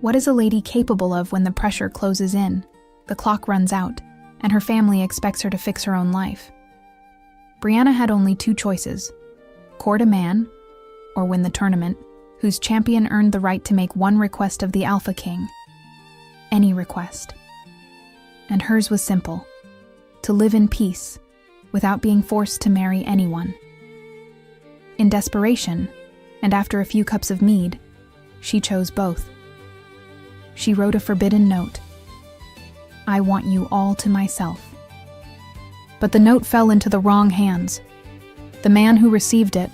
What is a lady capable of when the pressure closes in, the clock runs out, and her family expects her to fix her own life? Brianna had only two choices: court a man, or win the tournament, whose champion earned the right to make one request of the Alpha King. Any request. And hers was simple: to live in peace, without being forced to marry anyone. In desperation, and after a few cups of mead, she chose both. She wrote a forbidden note. "I want you all to myself." But the note fell into the wrong hands. The man who received it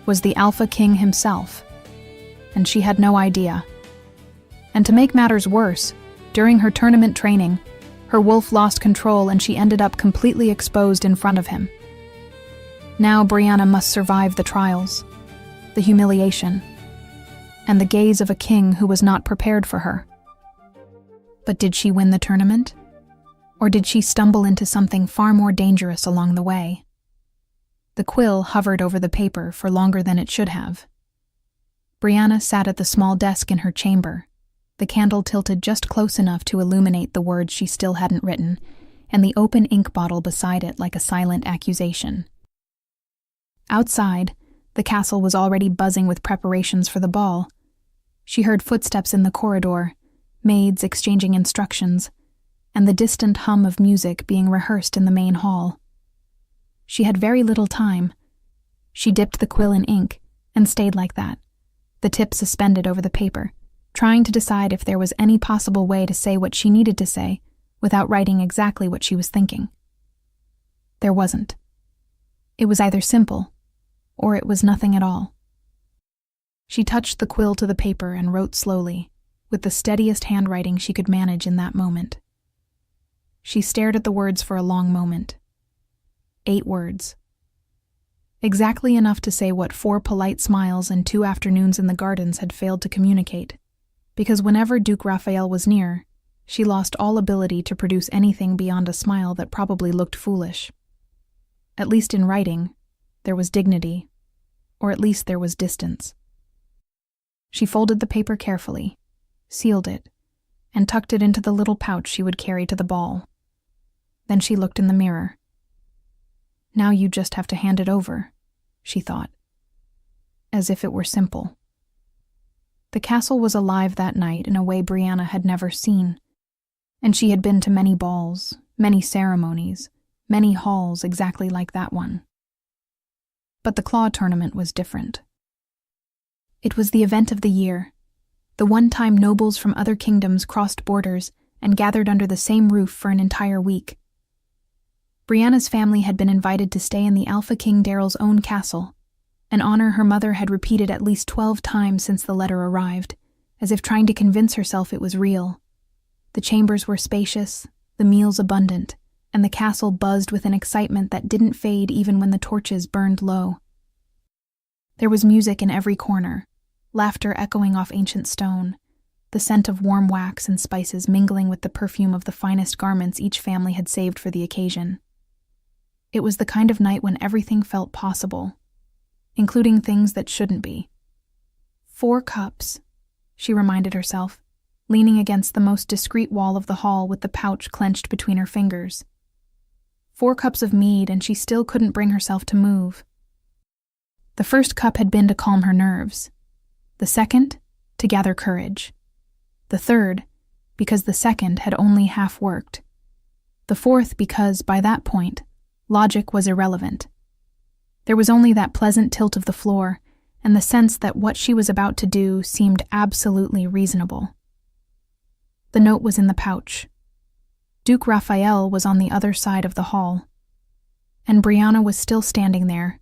was the Alpha King himself, and she had no idea. And to make matters worse, during her tournament training, her wolf lost control and she ended up completely exposed in front of him. Now Brianna must survive the trials, the humiliation, and the gaze of a king who was not prepared for her. But did she win the tournament? Or did she stumble into something far more dangerous along the way? The quill hovered over the paper for longer than it should have. Brianna sat at the small desk in her chamber, the candle tilted just close enough to illuminate the words she still hadn't written, and the open ink bottle beside it like a silent accusation. Outside, the castle was already buzzing with preparations for the ball. She heard footsteps in the corridor, maids exchanging instructions, and the distant hum of music being rehearsed in the main hall. She had very little time. She dipped the quill in ink and stayed like that, the tip suspended over the paper, trying to decide if there was any possible way to say what she needed to say without writing exactly what she was thinking. There wasn't. It was either simple, or it was nothing at all. She touched the quill to the paper and wrote slowly, with the steadiest handwriting she could manage in that moment. She stared at the words for a long moment. 8 words. Exactly enough to say what 4 polite smiles and 2 afternoons in the gardens had failed to communicate, because whenever Duke Raphael was near, she lost all ability to produce anything beyond a smile that probably looked foolish. At least in writing, there was dignity, or at least there was distance. She folded the paper carefully, sealed it, and tucked it into the little pouch she would carry to the ball. Then she looked in the mirror. Now you just have to hand it over, she thought, as if it were simple. The castle was alive that night in a way Brianna had never seen, and she had been to many balls, many ceremonies, many halls exactly like that one. But the claw tournament was different. It was the event of the year, the one time nobles from other kingdoms crossed borders and gathered under the same roof for an entire week. Brianna's family had been invited to stay in the Alpha King Daryl's own castle, an honor her mother had repeated at least 12 times since the letter arrived, as if trying to convince herself it was real. The chambers were spacious, the meals abundant, and the castle buzzed with an excitement that didn't fade even when the torches burned low. There was music in every corner, laughter echoing off ancient stone, the scent of warm wax and spices mingling with the perfume of the finest garments each family had saved for the occasion. It was the kind of night when everything felt possible, including things that shouldn't be. 4 cups, she reminded herself, leaning against the most discreet wall of the hall with the pouch clenched between her fingers. 4 cups of mead, and she still couldn't bring herself to move. The first cup had been to calm her nerves. The second, to gather courage. The third, because the second had only half worked. The fourth, because, by that point, logic was irrelevant. There was only that pleasant tilt of the floor, and the sense that what she was about to do seemed absolutely reasonable. The note was in the pouch. Duke Raphael was on the other side of the hall, and Brianna was still standing there,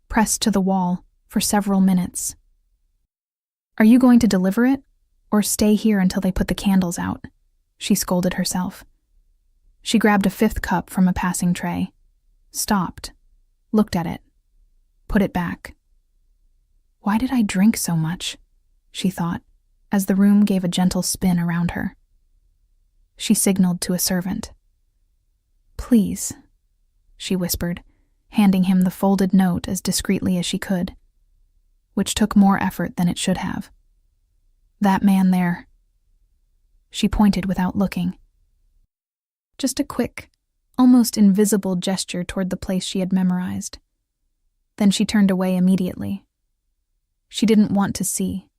pressed to the wall, for several minutes. "Are you going to deliver it, or stay here until they put the candles out?" she scolded herself. She grabbed a 5th cup from a passing tray, stopped, looked at it, put it back. "Why did I drink so much?" she thought, as the room gave a gentle spin around her. She signaled to a servant. "Please," she whispered, handing him the folded note as discreetly as she could, which took more effort than it should have. That man there, She pointed without looking. Just a quick, almost invisible gesture toward the place she had memorized. Then she turned away immediately. She didn't want to see.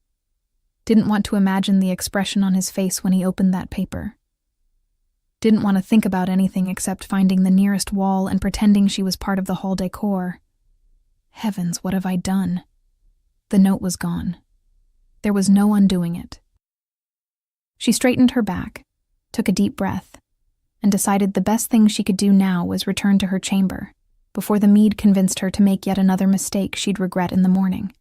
Didn't want to imagine the expression on his face when he opened that paper. Didn't want to think about anything except finding the nearest wall and pretending she was part of the hall decor. Heavens, what have I done? The note was gone. There was no undoing it. She straightened her back, took a deep breath, and decided the best thing she could do now was return to her chamber, before the mead convinced her to make yet another mistake she'd regret in the morning.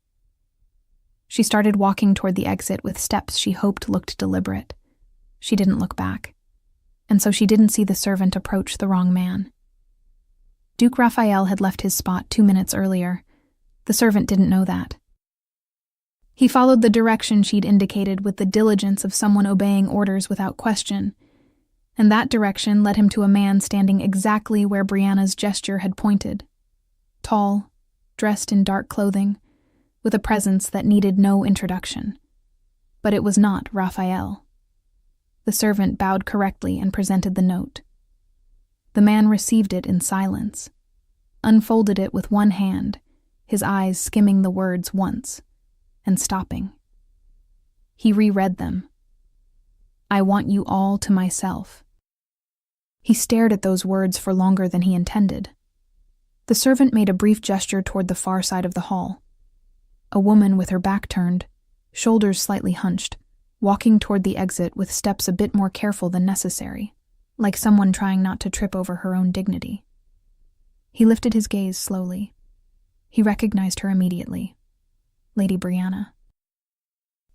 She started walking toward the exit with steps she hoped looked deliberate. She didn't look back, and so she didn't see the servant approach the wrong man. Duke Raphael had left his spot 2 minutes earlier. The servant didn't know that. He followed the direction she'd indicated with the diligence of someone obeying orders without question, and that direction led him to a man standing exactly where Brianna's gesture had pointed. Tall, dressed in dark clothing, with a presence that needed no introduction. But it was not Raphael. The servant bowed correctly and presented the note. The man received it in silence, unfolded it with one hand, his eyes skimming the words once, and stopping. He reread them. "I want you all to myself." He stared at those words for longer than he intended. The servant made a brief gesture toward the far side of the hall. A woman with her back turned, shoulders slightly hunched, walking toward the exit with steps a bit more careful than necessary, like someone trying not to trip over her own dignity. He lifted his gaze slowly. He recognized her immediately. Lady Brianna.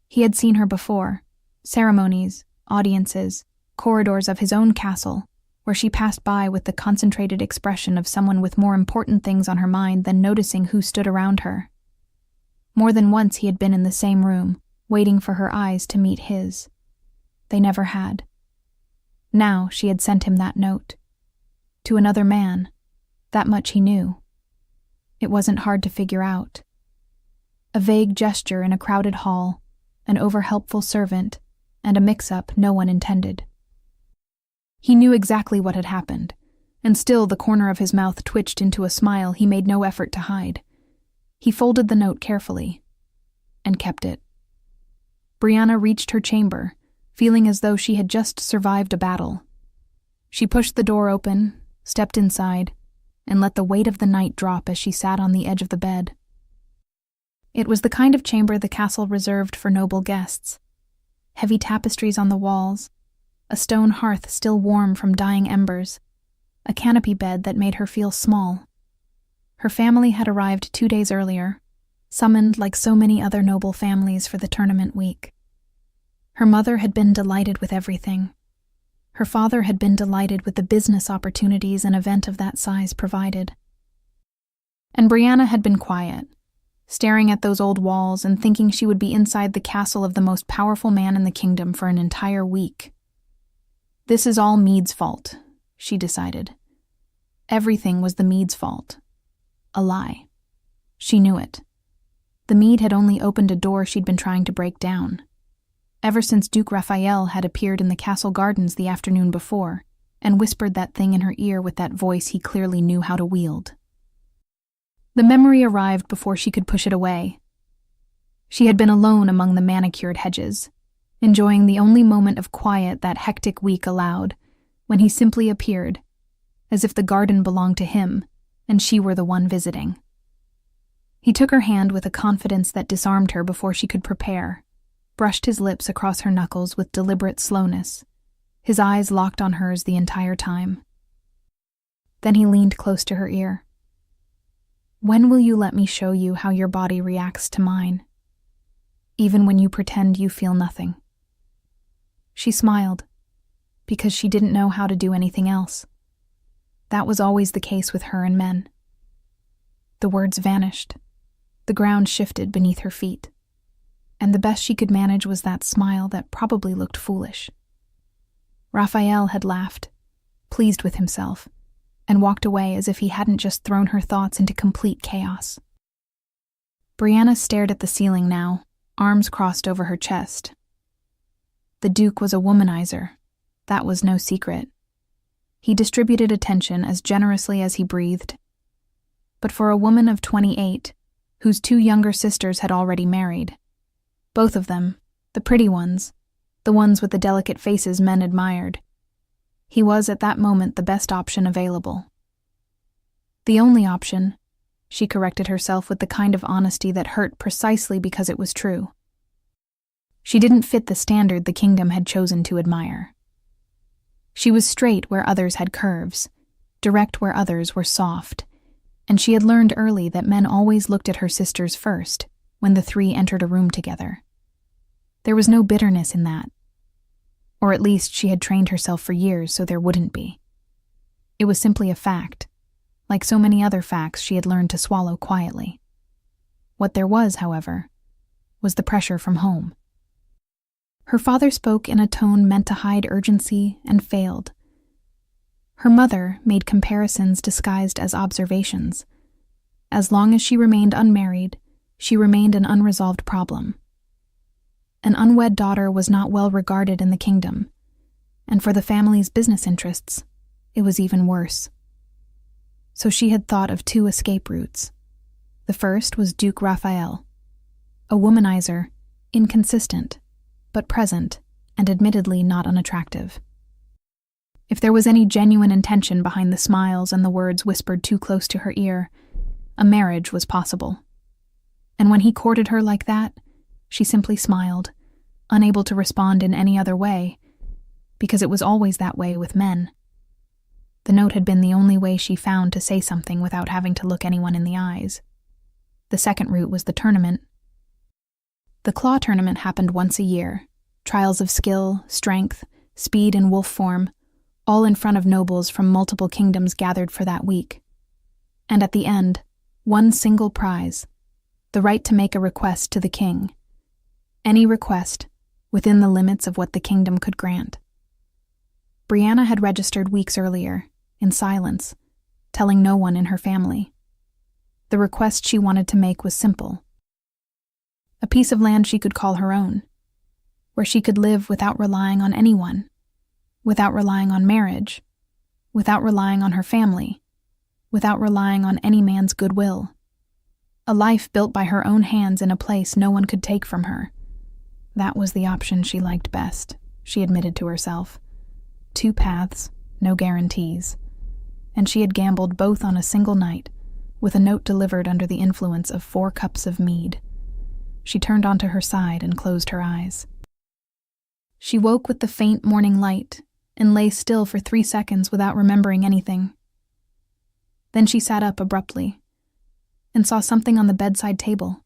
He had seen her before, ceremonies, audiences, corridors of his own castle, where she passed by with the concentrated expression of someone with more important things on her mind than noticing who stood around her. More than once he had been in the same room, waiting for her eyes to meet his. They never had. Now she had sent him that note. To another man, that much he knew. It wasn't hard to figure out. A vague gesture in a crowded hall, an over-helpful servant, and a mix-up no one intended. He knew exactly what had happened, and still the corner of his mouth twitched into a smile he made no effort to hide. He folded the note carefully, and kept it. Brianna reached her chamber, feeling as though she had just survived a battle. She pushed the door open, stepped inside, and let the weight of the night drop as she sat on the edge of the bed. It was the kind of chamber the castle reserved for noble guests. Heavy tapestries on the walls, a stone hearth still warm from dying embers, a canopy bed that made her feel small. Her family had arrived 2 days earlier, summoned like so many other noble families for the tournament week. Her mother had been delighted with everything. Her father had been delighted with the business opportunities an event of that size provided. And Brianna had been quiet, staring at those old walls and thinking she would be inside the castle of the most powerful man in the kingdom for an entire week. This is all Mead's fault, she decided. Everything was the Mead's fault. A lie. She knew it. The Mead had only opened a door she'd been trying to break down. Ever since Duke Raphael had appeared in the castle gardens the afternoon before and whispered that thing in her ear with that voice he clearly knew how to wield. The memory arrived before she could push it away. She had been alone among the manicured hedges, enjoying the only moment of quiet that hectic week allowed, when he simply appeared, as if the garden belonged to him and she were the one visiting. He took her hand with a confidence that disarmed her before she could prepare, brushed his lips across her knuckles with deliberate slowness, his eyes locked on hers the entire time. Then he leaned close to her ear. "When will you let me show you how your body reacts to mine, even when you pretend you feel nothing?" She smiled, because she didn't know how to do anything else. That was always the case with her and men. The words vanished. The ground shifted beneath her feet. And the best she could manage was that smile that probably looked foolish. Raphael had laughed, pleased with himself, and walked away as if he hadn't just thrown her thoughts into complete chaos. Brianna stared at the ceiling now, arms crossed over her chest. The Duke was a womanizer. That was no secret. He distributed attention as generously as he breathed. But for a woman of 28, whose 2 younger sisters had already married, both of them, the pretty ones, the ones with the delicate faces men admired, he was at that moment the best option available. The only option, she corrected herself with the kind of honesty that hurt precisely because it was true. She didn't fit the standard the kingdom had chosen to admire. She was straight where others had curves, direct where others were soft, and she had learned early that men always looked at her sisters first when the 3 entered a room together. There was no bitterness in that. Or at least she had trained herself for years so there wouldn't be. It was simply a fact, like so many other facts she had learned to swallow quietly. What there was, however, was the pressure from home. Her father spoke in a tone meant to hide urgency and failed. Her mother made comparisons disguised as observations. As long as she remained unmarried, she remained an unresolved problem. An unwed daughter was not well regarded in the kingdom, and for the family's business interests, it was even worse. So she had thought of 2 escape routes. The first was Duke Raphael, a womanizer, inconsistent, but present, and admittedly not unattractive. If there was any genuine intention behind the smiles and the words whispered too close to her ear, a marriage was possible. And when he courted her like that, she simply smiled, unable to respond in any other way, because it was always that way with men. The note had been the only way she found to say something without having to look anyone in the eyes. The second route was the tournament. The claw tournament happened once a year, trials of skill, strength, speed, and wolf form, all in front of nobles from multiple kingdoms gathered for that week. And at the end, one single prize, the right to make a request to the king. Any request, within the limits of what the kingdom could grant. Brianna had registered weeks earlier, in silence, telling no one in her family. The request she wanted to make was simple. A piece of land she could call her own, where she could live without relying on anyone, without relying on marriage, without relying on her family, without relying on any man's goodwill. A life built by her own hands in a place no one could take from her. That was the option she liked best, she admitted to herself. 2 paths, no guarantees. And she had gambled both on a single night, with a note delivered under the influence of 4 cups of mead. She turned onto her side and closed her eyes. She woke with the faint morning light and lay still for 3 seconds without remembering anything. Then she sat up abruptly and saw something on the bedside table.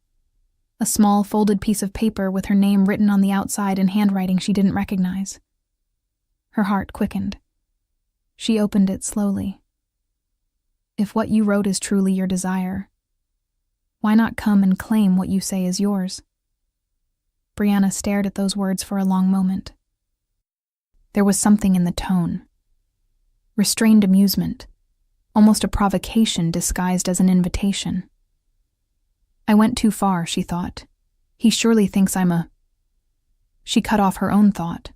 A small folded piece of paper with her name written on the outside in handwriting she didn't recognize. Her heart quickened. She opened it slowly. If what you wrote is truly your desire, why not come and claim what you say is yours? Brianna stared at those words for a long moment. There was something in the tone. Restrained amusement, almost a provocation disguised as an invitation. I went too far, she thought. He surely thinks I'm a... She cut off her own thought.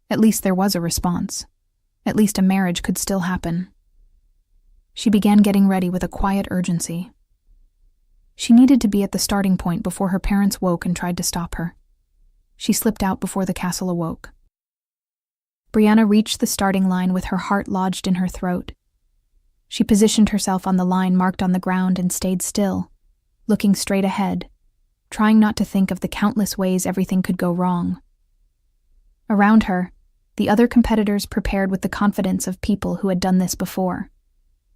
At least there was a response. At least a marriage could still happen. She began getting ready with a quiet urgency. She needed to be at the starting point before her parents woke and tried to stop her. She slipped out before the castle awoke. Brianna reached the starting line with her heart lodged in her throat. She positioned herself on the line marked on the ground and stayed still, looking straight ahead, trying not to think of the countless ways everything could go wrong. Around her, the other competitors prepared with the confidence of people who had done this before.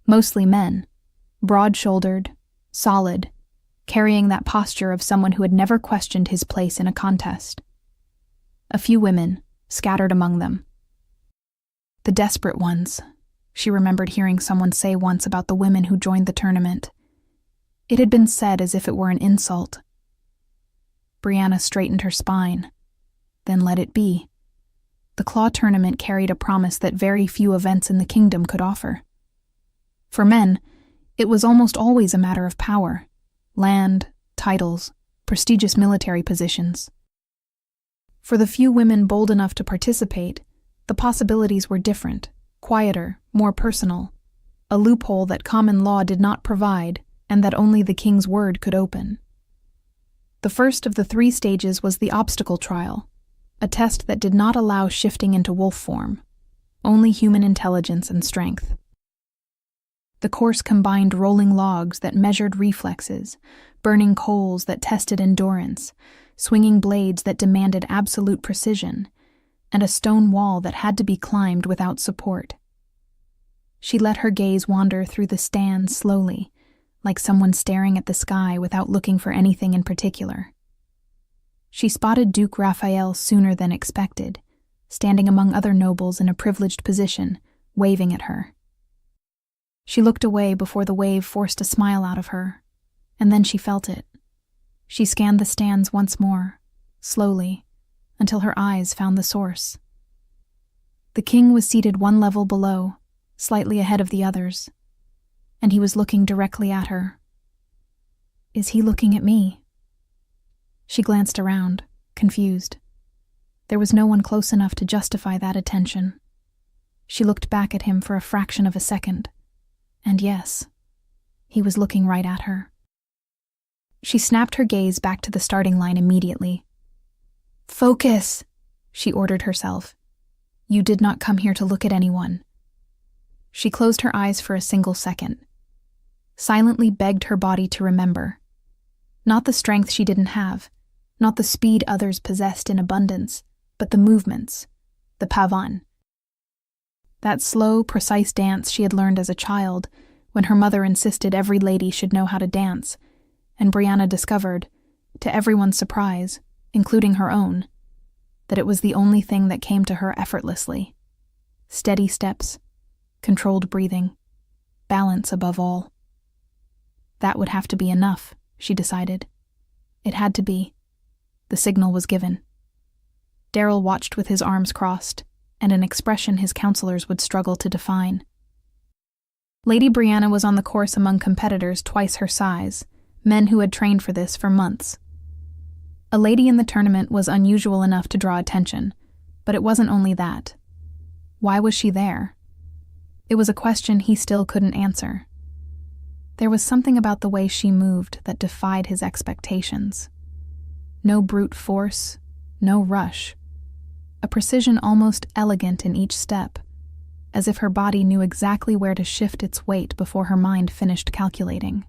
Mostly men, broad-shouldered, solid, carrying that posture of someone who had never questioned his place in a contest. A few women, scattered among them. The desperate ones, she remembered hearing someone say once about the women who joined the tournament. It had been said as if it were an insult. Brianna straightened her spine, then let it be. The claw tournament carried a promise that very few events in the kingdom could offer. For men, it was almost always a matter of power, land, titles, prestigious military positions. For the few women bold enough to participate, the possibilities were different, quieter, more personal, a loophole that common law did not provide and that only the king's word could open. The first of the 3 stages was the obstacle trial, a test that did not allow shifting into wolf form, only human intelligence and strength. The course combined rolling logs that measured reflexes, burning coals that tested endurance, swinging blades that demanded absolute precision, and a stone wall that had to be climbed without support. She let her gaze wander through the stands slowly, like someone staring at the sky without looking for anything in particular. She spotted Duke Raphael sooner than expected, standing among other nobles in a privileged position, waving at her. She looked away before the wave forced a smile out of her, and then she felt it. She scanned the stands once more, slowly, until her eyes found the source. The king was seated 1 level below, slightly ahead of the others, and he was looking directly at her. Is he looking at me? She glanced around, confused. There was no one close enough to justify that attention. She looked back at him for a fraction of a second, and yes, he was looking right at her. She snapped her gaze back to the starting line immediately. "Focus," she ordered herself. "You did not come here to look at anyone." She closed her eyes for a single second, silently begged her body to remember. Not the strength she didn't have, not the speed others possessed in abundance, but the movements, the pavane. That slow, precise dance she had learned as a child, when her mother insisted every lady should know how to dance, and Brianna discovered, to everyone's surprise, including her own, that it was the only thing that came to her effortlessly. Steady steps, controlled breathing, balance above all. That would have to be enough, she decided. It had to be. The signal was given. Daryl watched with his arms crossed, and an expression his counselors would struggle to define. Lady Brianna was on the course among competitors twice her size, men who had trained for this for months. A lady in the tournament was unusual enough to draw attention, but it wasn't only that. Why was she there? It was a question he still couldn't answer. There was something about the way she moved that defied his expectations. No brute force, no rush. A precision almost elegant in each step, as if her body knew exactly where to shift its weight before her mind finished calculating.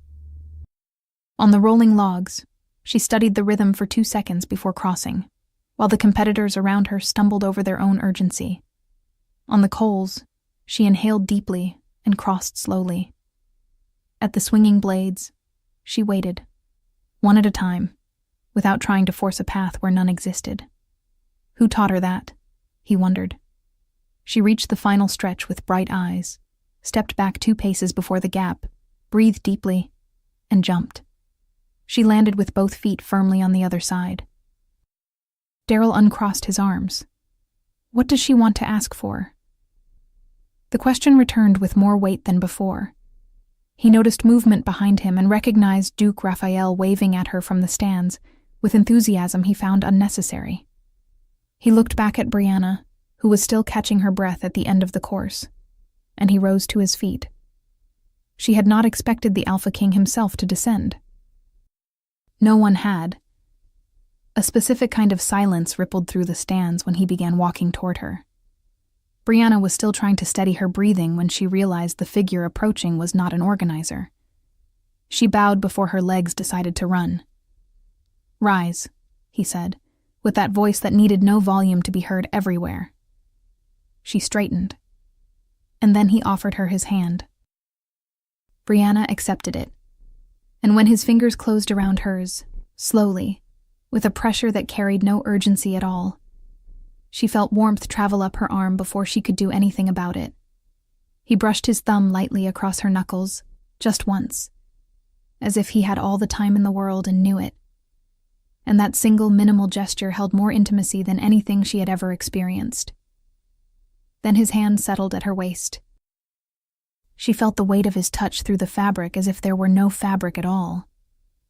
On the rolling logs, she studied the rhythm for 2 seconds before crossing, while the competitors around her stumbled over their own urgency. On the coals, she inhaled deeply and crossed slowly. At the swinging blades, she waited, one at a time, without trying to force a path where none existed. Who taught her that? He wondered. She reached the final stretch with bright eyes, stepped back 2 paces before the gap, breathed deeply, and jumped. She landed with both feet firmly on the other side. Daryl uncrossed his arms. What does she want to ask for? The question returned with more weight than before. He noticed movement behind him and recognized Duke Raphael waving at her from the stands, with enthusiasm he found unnecessary. He looked back at Brianna, who was still catching her breath at the end of the course, and he rose to his feet. She had not expected the Alpha King himself to descend. No one had. A specific kind of silence rippled through the stands when he began walking toward her. Brianna was still trying to steady her breathing when she realized the figure approaching was not an organizer. She bowed before her legs decided to run. "Rise," he said, with that voice that needed no volume to be heard everywhere. She straightened, and then he offered her his hand. Brianna accepted it, and when his fingers closed around hers, slowly, with a pressure that carried no urgency at all, she felt warmth travel up her arm before she could do anything about it. He brushed his thumb lightly across her knuckles, just once, as if he had all the time in the world and knew it. And that single minimal gesture held more intimacy than anything she had ever experienced. Then his hand settled at her waist. She felt the weight of his touch through the fabric as if there were no fabric at all.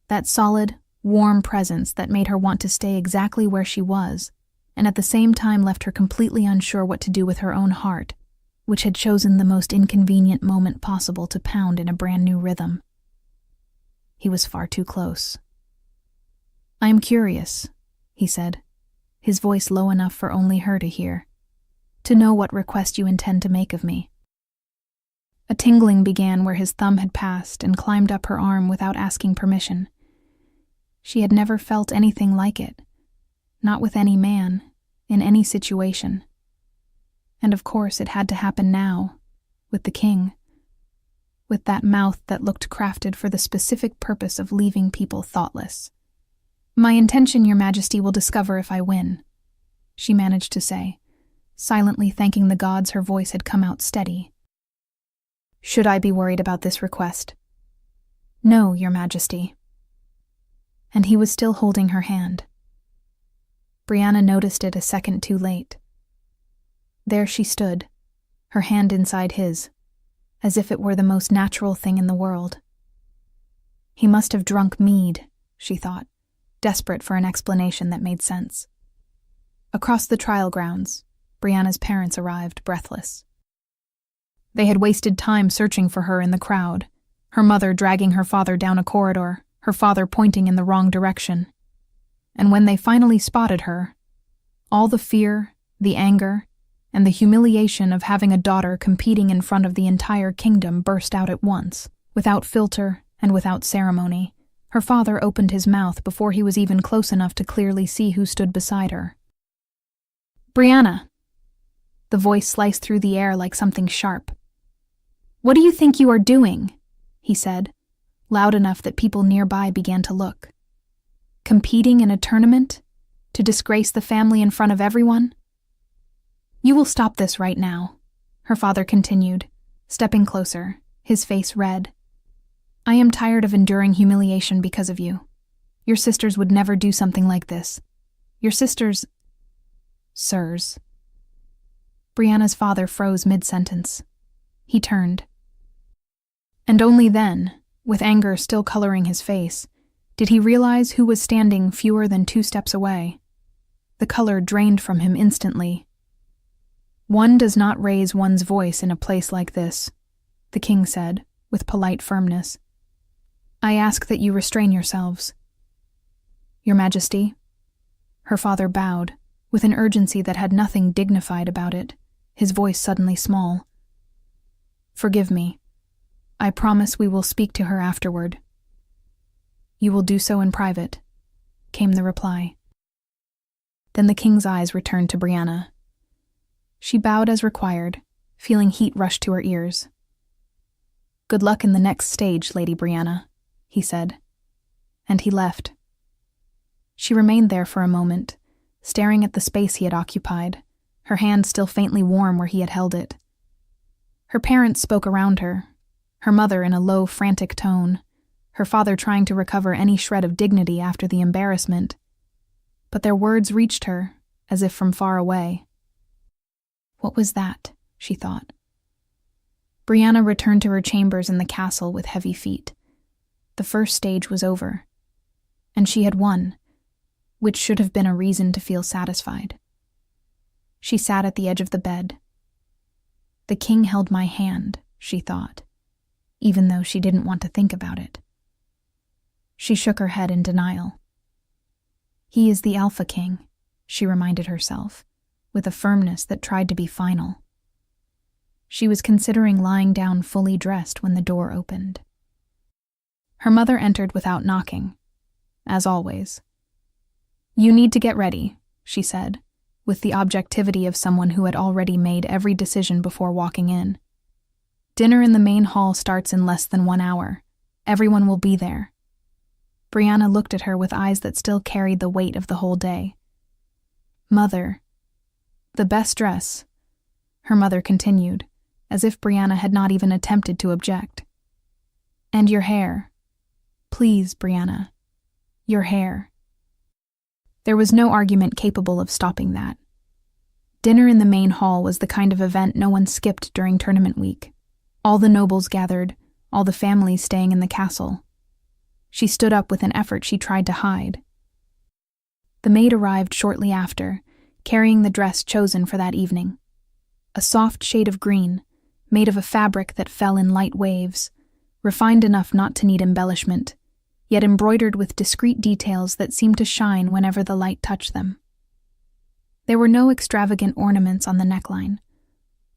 That solid, warm presence that made her want to stay exactly where she was and at the same time left her completely unsure what to do with her own heart, which had chosen the most inconvenient moment possible to pound in a brand new rhythm. He was far too close. "I am curious," he said, his voice low enough for only her to hear, "to know what request you intend to make of me." A tingling began where his thumb had passed and climbed up her arm without asking permission. She had never felt anything like it, not with any man, in any situation. And of course it had to happen now, with the king, with that mouth that looked crafted for the specific purpose of leaving people thoughtless. "My intention, Your Majesty, will discover if I win," she managed to say, silently thanking the gods her voice had come out steady. "Should I be worried about this request?" "No, Your Majesty." And he was still holding her hand. Brianna noticed it a second too late. There she stood, her hand inside his, as if it were the most natural thing in the world. He must have drunk mead, she thought, desperate for an explanation that made sense. Across the trial grounds, Brianna's parents arrived, breathless. They had wasted time searching for her in the crowd, her mother dragging her father down a corridor, her father pointing in the wrong direction. And when they finally spotted her, all the fear, the anger, and the humiliation of having a daughter competing in front of the entire kingdom burst out at once, without filter and without ceremony. Her father opened his mouth before he was even close enough to clearly see who stood beside her. "Brianna!" The voice sliced through the air like something sharp. "What do you think you are doing?" he said, loud enough that people nearby began to look. "Competing in a tournament? To disgrace the family in front of everyone?" "You will stop this right now," her father continued, stepping closer, his face red. "I am tired of enduring humiliation because of you. Your sisters would never do something like this. Your sisters... Sirs." Brianna's father froze mid-sentence. He turned. And only then, with anger still coloring his face, did he realize who was standing fewer than 2 steps away. The color drained from him instantly. "One does not raise one's voice in a place like this," the king said, with polite firmness. "I ask that you restrain yourselves." "Your Majesty." Her father bowed, with an urgency that had nothing dignified about it, his voice suddenly small. "Forgive me. I promise we will speak to her afterward." "You will do so in private," came the reply. Then the king's eyes returned to Brianna. She bowed as required, feeling heat rush to her ears. "Good luck in the next stage, Lady Brianna," he said. And he left. She remained there for a moment, staring at the space he had occupied, her hand still faintly warm where he had held it. Her parents spoke around her, her mother in a low, frantic tone, her father trying to recover any shred of dignity after the embarrassment. But their words reached her, as if from far away. What was that? She thought. Brianna returned to her chambers in the castle with heavy feet. The first stage was over, and she had won, which should have been a reason to feel satisfied. She sat at the edge of the bed. The king held my hand, she thought, even though she didn't want to think about it. She shook her head in denial. He is the Alpha King, she reminded herself, with a firmness that tried to be final. She was considering lying down fully dressed when the door opened. Her mother entered without knocking, as always. "You need to get ready," she said, with the objectivity of someone who had already made every decision before walking in. "Dinner in the main hall starts in less than 1 hour. Everyone will be there." Brianna looked at her with eyes that still carried the weight of the whole day. "Mother." "The best dress," her mother continued, as if Brianna had not even attempted to object. "And your hair. Please, Brianna. Your hair." There was no argument capable of stopping that. Dinner in the main hall was the kind of event no one skipped during tournament week. All the nobles gathered, all the families staying in the castle. She stood up with an effort she tried to hide. The maid arrived shortly after, carrying the dress chosen for that evening. A soft shade of green, made of a fabric that fell in light waves, refined enough not to need embellishment, yet embroidered with discreet details that seemed to shine whenever the light touched them. There were no extravagant ornaments on the neckline,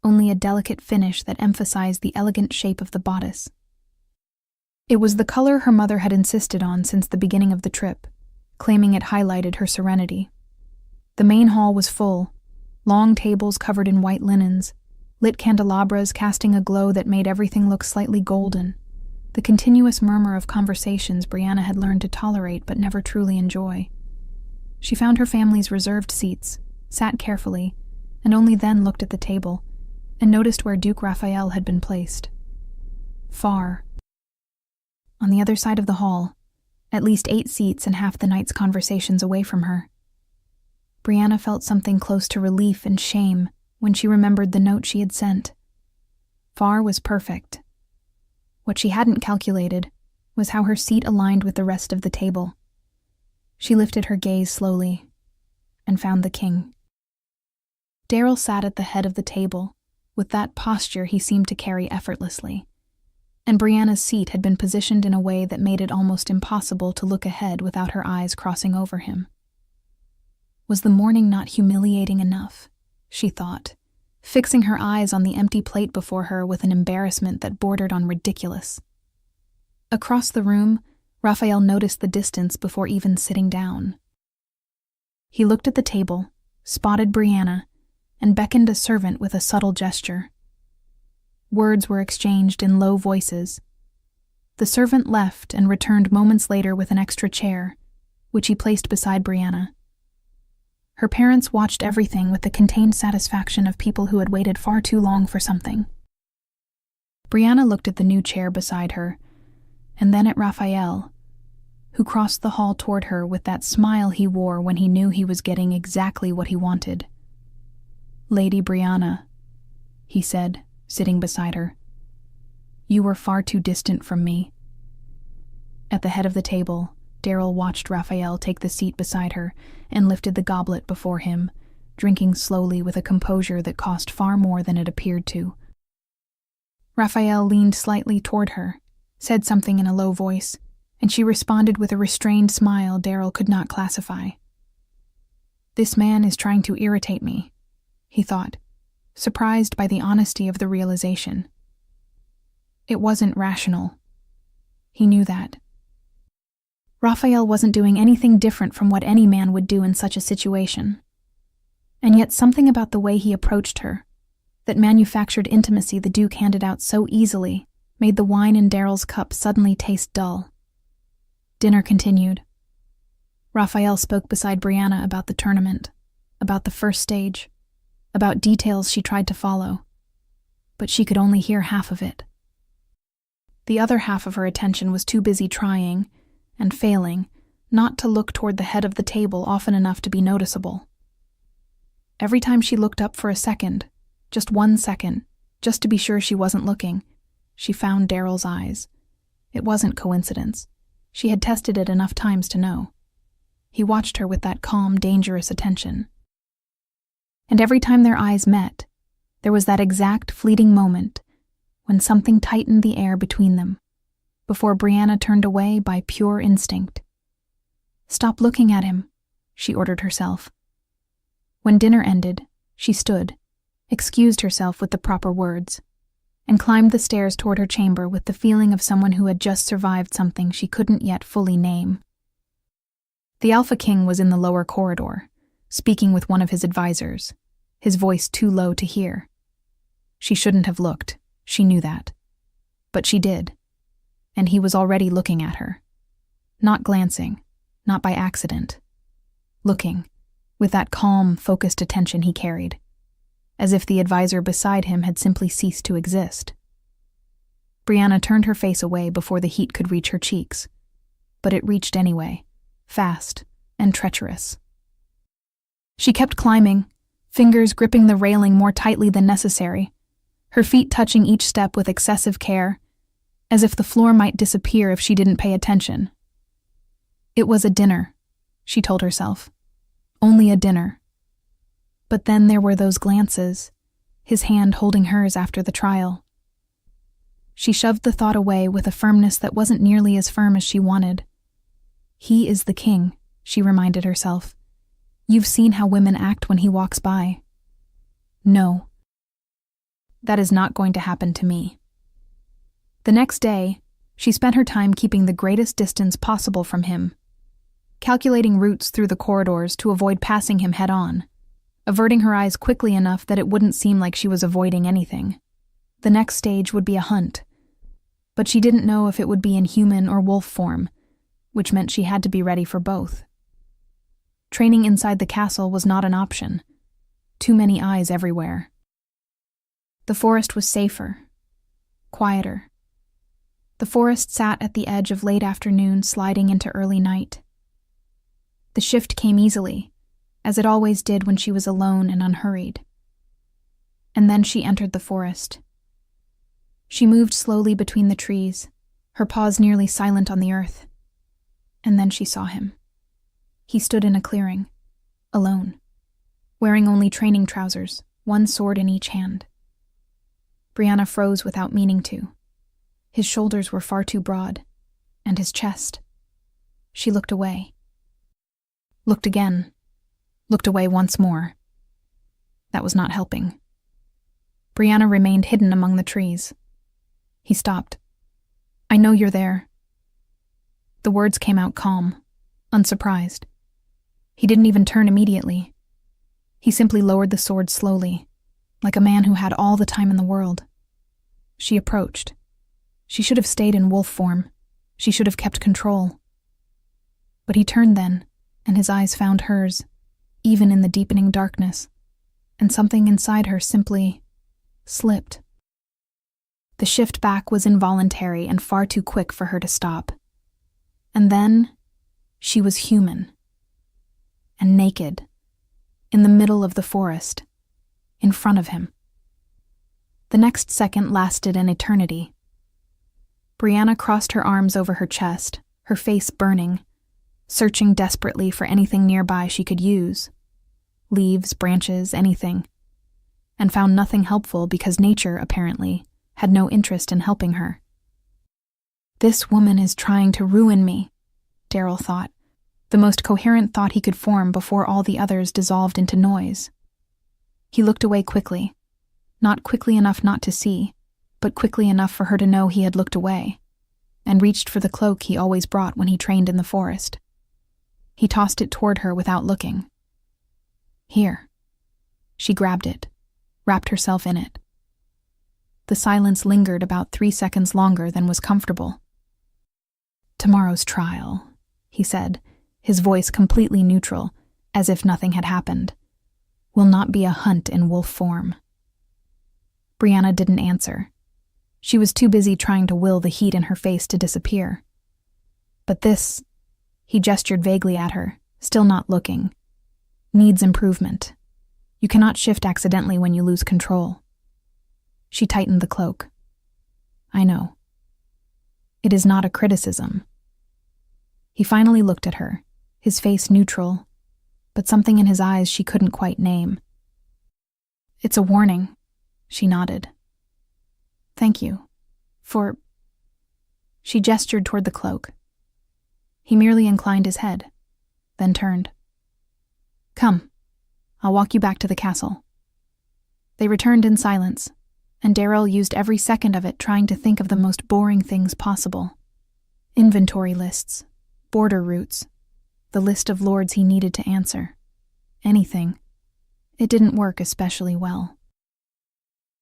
only a delicate finish that emphasized the elegant shape of the bodice. It was the color her mother had insisted on since the beginning of the trip, claiming it highlighted her serenity. The main hall was full, long tables covered in white linens, lit candelabras casting a glow that made everything look slightly golden, the continuous murmur of conversations Brianna had learned to tolerate but never truly enjoy. She found her family's reserved seats, sat carefully, and only then looked at the table, and noticed where Duke Raphael had been placed. Far. On the other side of the hall, at least 8 seats and half the night's conversations away from her. Brianna felt something close to relief and shame when she remembered the note she had sent. Far was perfect. What she hadn't calculated was how her seat aligned with the rest of the table. She lifted her gaze slowly and found the king. Daryl sat at the head of the table, with that posture he seemed to carry effortlessly, and Brianna's seat had been positioned in a way that made it almost impossible to look ahead without her eyes crossing over him. Was the morning not humiliating enough? She thought, fixing her eyes on the empty plate before her with an embarrassment that bordered on ridiculous. Across the room, Raphael noticed the distance before even sitting down. He looked at the table, spotted Brianna, and beckoned a servant with a subtle gesture. Words were exchanged in low voices. The servant left and returned moments later with an extra chair, which he placed beside Brianna. Her parents watched everything with the contained satisfaction of people who had waited far too long for something. Brianna looked at the new chair beside her, and then at Raphael, who crossed the hall toward her with that smile he wore when he knew he was getting exactly what he wanted. "Lady Brianna," he said, sitting beside her. "You were far too distant from me." At the head of the table, Daryl watched Raphael take the seat beside her and lifted the goblet before him, drinking slowly with a composure that cost far more than it appeared to. Raphael leaned slightly toward her, said something in a low voice, and she responded with a restrained smile Daryl could not classify. "This man is trying to irritate me," he thought, surprised by the honesty of the realization. It wasn't rational. He knew that. Raphael wasn't doing anything different from what any man would do in such a situation. And yet something about the way he approached her, that manufactured intimacy the Duke handed out so easily, made the wine in Daryl's cup suddenly taste dull. Dinner continued. Raphael spoke beside Brianna about the tournament, about the first stage, about details she tried to follow, but she could only hear half of it. The other half of her attention was too busy trying, and failing, not to look toward the head of the table often enough to be noticeable. Every time she looked up for a second, just 1 second, just to be sure she wasn't looking, she found Daryl's eyes. It wasn't coincidence. She had tested it enough times to know. He watched her with that calm, dangerous attention. And every time their eyes met, there was that exact fleeting moment when something tightened the air between them, before Brianna turned away by pure instinct. "Stop looking at him," she ordered herself. When dinner ended, she stood, excused herself with the proper words, and climbed the stairs toward her chamber with the feeling of someone who had just survived something she couldn't yet fully name. The Alpha King was in the lower corridor, speaking with one of his advisors, his voice too low to hear. She shouldn't have looked, she knew that. But she did. And he was already looking at her. Not glancing, not by accident. Looking, with that calm, focused attention he carried, as if the advisor beside him had simply ceased to exist. Brianna turned her face away before the heat could reach her cheeks, but it reached anyway, fast and treacherous. She kept climbing, fingers gripping the railing more tightly than necessary, her feet touching each step with excessive care, as if the floor might disappear if she didn't pay attention. It was a dinner, she told herself. Only a dinner. But then there were those glances, his hand holding hers after the trial. She shoved the thought away with a firmness that wasn't nearly as firm as she wanted. He is the king, she reminded herself. You've seen how women act when he walks by. No. That is not going to happen to me. The next day, she spent her time keeping the greatest distance possible from him, calculating routes through the corridors to avoid passing him head-on, averting her eyes quickly enough that it wouldn't seem like she was avoiding anything. The next stage would be a hunt, but she didn't know if it would be in human or wolf form, which meant she had to be ready for both. Training inside the castle was not an option. Too many eyes everywhere. The forest was safer, quieter. The forest sat at the edge of late afternoon, sliding into early night. The shift came easily, as it always did when she was alone and unhurried. And then she entered the forest. She moved slowly between the trees, her paws nearly silent on the earth. And then she saw him. He stood in a clearing, alone, wearing only training trousers, one sword in each hand. Brianna froze without meaning to. His shoulders were far too broad, and his chest. She looked away. Looked again. Looked away once more. That was not helping. Brianna remained hidden among the trees. He stopped. I know you're there. The words came out calm, unsurprised. He didn't even turn immediately. He simply lowered the sword slowly, like a man who had all the time in the world. She approached. She should have stayed in wolf form. She should have kept control. But he turned then, and his eyes found hers, even in the deepening darkness, and something inside her simply slipped. The shift back was involuntary and far too quick for her to stop. And then, she was human. And naked, in the middle of the forest, in front of him. The next second lasted an eternity. Brianna crossed her arms over her chest, her face burning, searching desperately for anything nearby she could use. Leaves, branches, anything. And found nothing helpful because nature, apparently, had no interest in helping her. This woman is trying to ruin me, Daryl thought, the most coherent thought he could form before all the others dissolved into noise. He looked away quickly, not quickly enough not to see, but quickly enough for her to know he had looked away, and reached for the cloak he always brought when he trained in the forest. He tossed it toward her without looking. Here. She grabbed it, wrapped herself in it. The silence lingered about 3 seconds longer than was comfortable. Tomorrow's trial, he said, his voice completely neutral, as if nothing had happened, will not be a hunt in wolf form. Brianna didn't answer. She was too busy trying to will the heat in her face to disappear. But this, he gestured vaguely at her, still not looking, needs improvement. You cannot shift accidentally when you lose control. She tightened the cloak. I know. It is not a criticism. He finally looked at her, his face neutral, but something in his eyes she couldn't quite name. It's a warning, she nodded. Thank you. For... She gestured toward the cloak. He merely inclined his head, then turned. Come, I'll walk you back to the castle. They returned in silence, and Daryl used every second of it trying to think of the most boring things possible. Inventory lists, border routes, the list of lords he needed to answer. Anything. It didn't work especially well.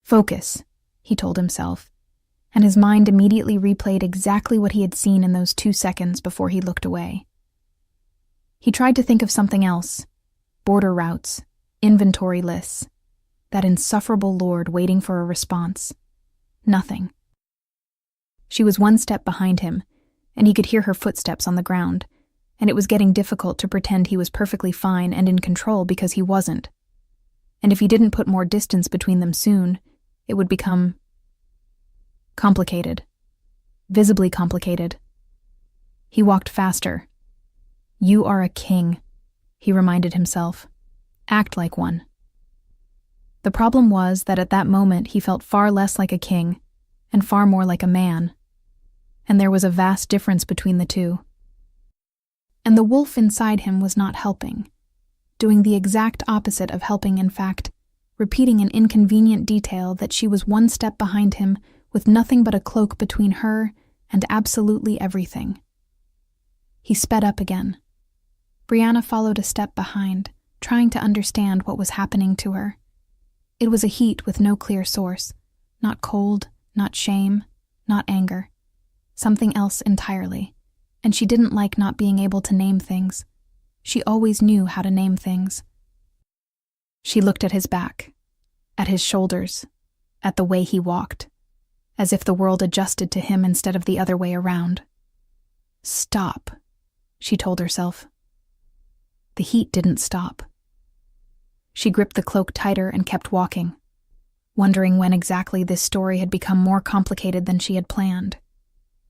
Focus, he told himself, and his mind immediately replayed exactly what he had seen in those 2 seconds before he looked away. He tried to think of something else. Border routes, inventory lists, that insufferable lord waiting for a response. Nothing. She was 1 step behind him, and he could hear her footsteps on the ground, and it was getting difficult to pretend he was perfectly fine and in control because he wasn't. And if he didn't put more distance between them soon, it would become complicated. Visibly complicated. He walked faster. You are a king, he reminded himself. Act like one. The problem was that at that moment he felt far less like a king and far more like a man, and there was a vast difference between the two. And the wolf inside him was not helping, doing the exact opposite of helping, in fact, repeating an inconvenient detail that she was one step behind him with nothing but a cloak between her and absolutely everything. He sped up again. Brianna followed a step behind, trying to understand what was happening to her. It was a heat with no clear source, not cold, not shame, not anger. Something else entirely, and she didn't like not being able to name things. She always knew how to name things. She looked at his back, at his shoulders, at the way he walked, as if the world adjusted to him instead of the other way around. Stop, she told herself. The heat didn't stop. She gripped the cloak tighter and kept walking, wondering when exactly this story had become more complicated than she had planned.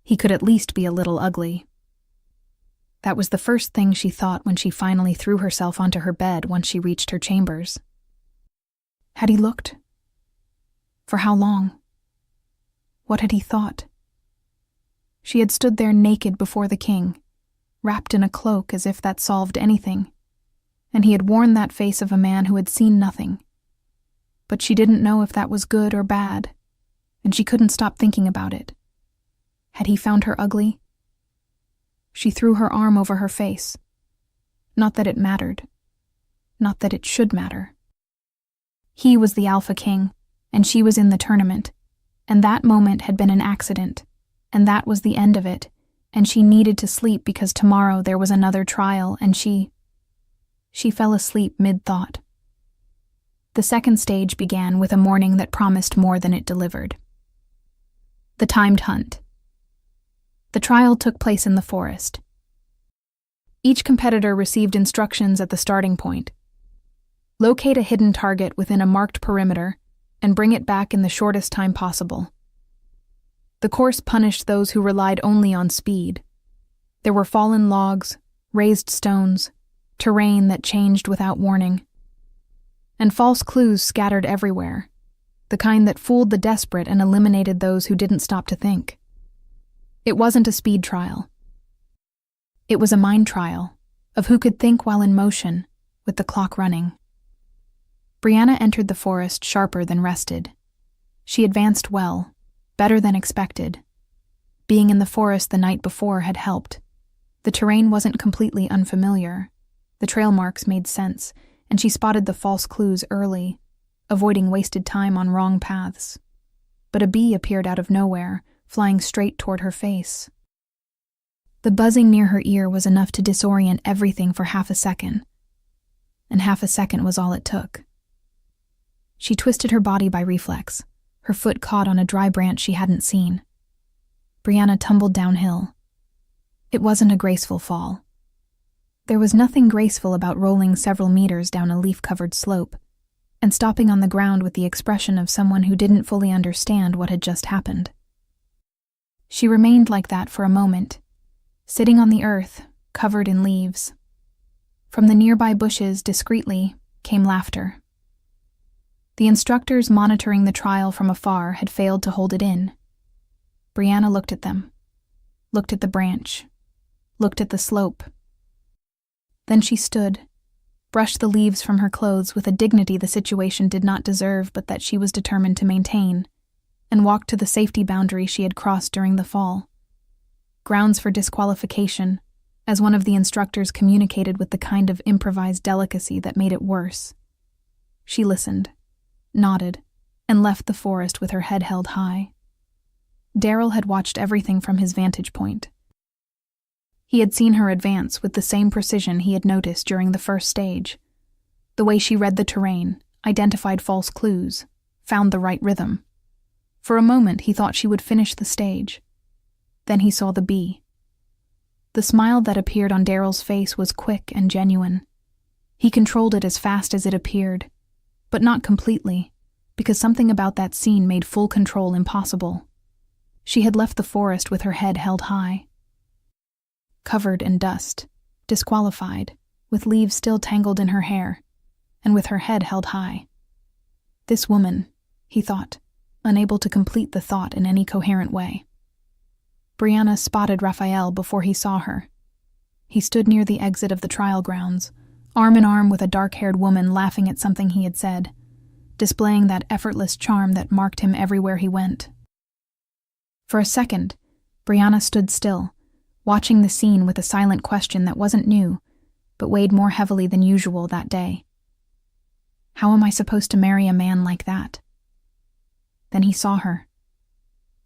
He could at least be a little ugly. That was the first thing she thought when she finally threw herself onto her bed once she reached her chambers. Had he looked? For how long? What had he thought? She had stood there naked before the king, wrapped in a cloak as if that solved anything, and he had worn that face of a man who had seen nothing. But she didn't know if that was good or bad, and she couldn't stop thinking about it. Had he found her ugly? She threw her arm over her face. Not that it mattered. Not that it should matter. He was the Alpha King, and she was in the tournament, and that moment had been an accident, and that was the end of it, and she needed to sleep because tomorrow there was another trial, and she fell asleep mid-thought. The second stage began with a morning that promised more than it delivered. The timed hunt. The trial took place in the forest. Each competitor received instructions at the starting point. Locate a hidden target within a marked perimeter and bring it back in the shortest time possible. The course punished those who relied only on speed. There were fallen logs, raised stones, terrain that changed without warning, and false clues scattered everywhere, the kind that fooled the desperate and eliminated those who didn't stop to think. It wasn't a speed trial. It was a mind trial of who could think while in motion, with the clock running. Brianna entered the forest sharper than rested. She advanced well, better than expected. Being in the forest the night before had helped. The terrain wasn't completely unfamiliar. The trail marks made sense, and she spotted the false clues early, avoiding wasted time on wrong paths. But a bee appeared out of nowhere, flying straight toward her face. The buzzing near her ear was enough to disorient everything for half a second, and half a second was all it took. She twisted her body by reflex, her foot caught on a dry branch she hadn't seen. Brianna tumbled downhill. It wasn't a graceful fall. There was nothing graceful about rolling several meters down a leaf-covered slope and stopping on the ground with the expression of someone who didn't fully understand what had just happened. She remained like that for a moment, sitting on the earth, covered in leaves. From the nearby bushes, discreetly, came laughter. The instructors monitoring the trial from afar had failed to hold it in. Brianna looked at them, looked at the branch, looked at the slope. Then she stood, brushed the leaves from her clothes with a dignity the situation did not deserve but that she was determined to maintain, and walked to the safety boundary she had crossed during the fall. Grounds for disqualification, as one of the instructors communicated with the kind of improvised delicacy that made it worse. She listened, nodded, and left the forest with her head held high. Daryl had watched everything from his vantage point. He had seen her advance with the same precision he had noticed during the first stage. The way she read the terrain, identified false clues, found the right rhythm. For a moment he thought she would finish the stage. Then he saw the bee. The smile that appeared on Daryl's face was quick and genuine. He controlled it as fast as it appeared, but not completely, because something about that scene made full control impossible. She had left the forest with her head held high. Covered in dust, disqualified, with leaves still tangled in her hair, and with her head held high. This woman, he thought, unable to complete the thought in any coherent way. Brianna spotted Raphael before he saw her. He stood near the exit of the trial grounds, arm in arm with a dark-haired woman laughing at something he had said, displaying that effortless charm that marked him everywhere he went. For a second, Brianna stood still, watching the scene with a silent question that wasn't new, but weighed more heavily than usual that day. How am I supposed to marry a man like that? Then he saw her.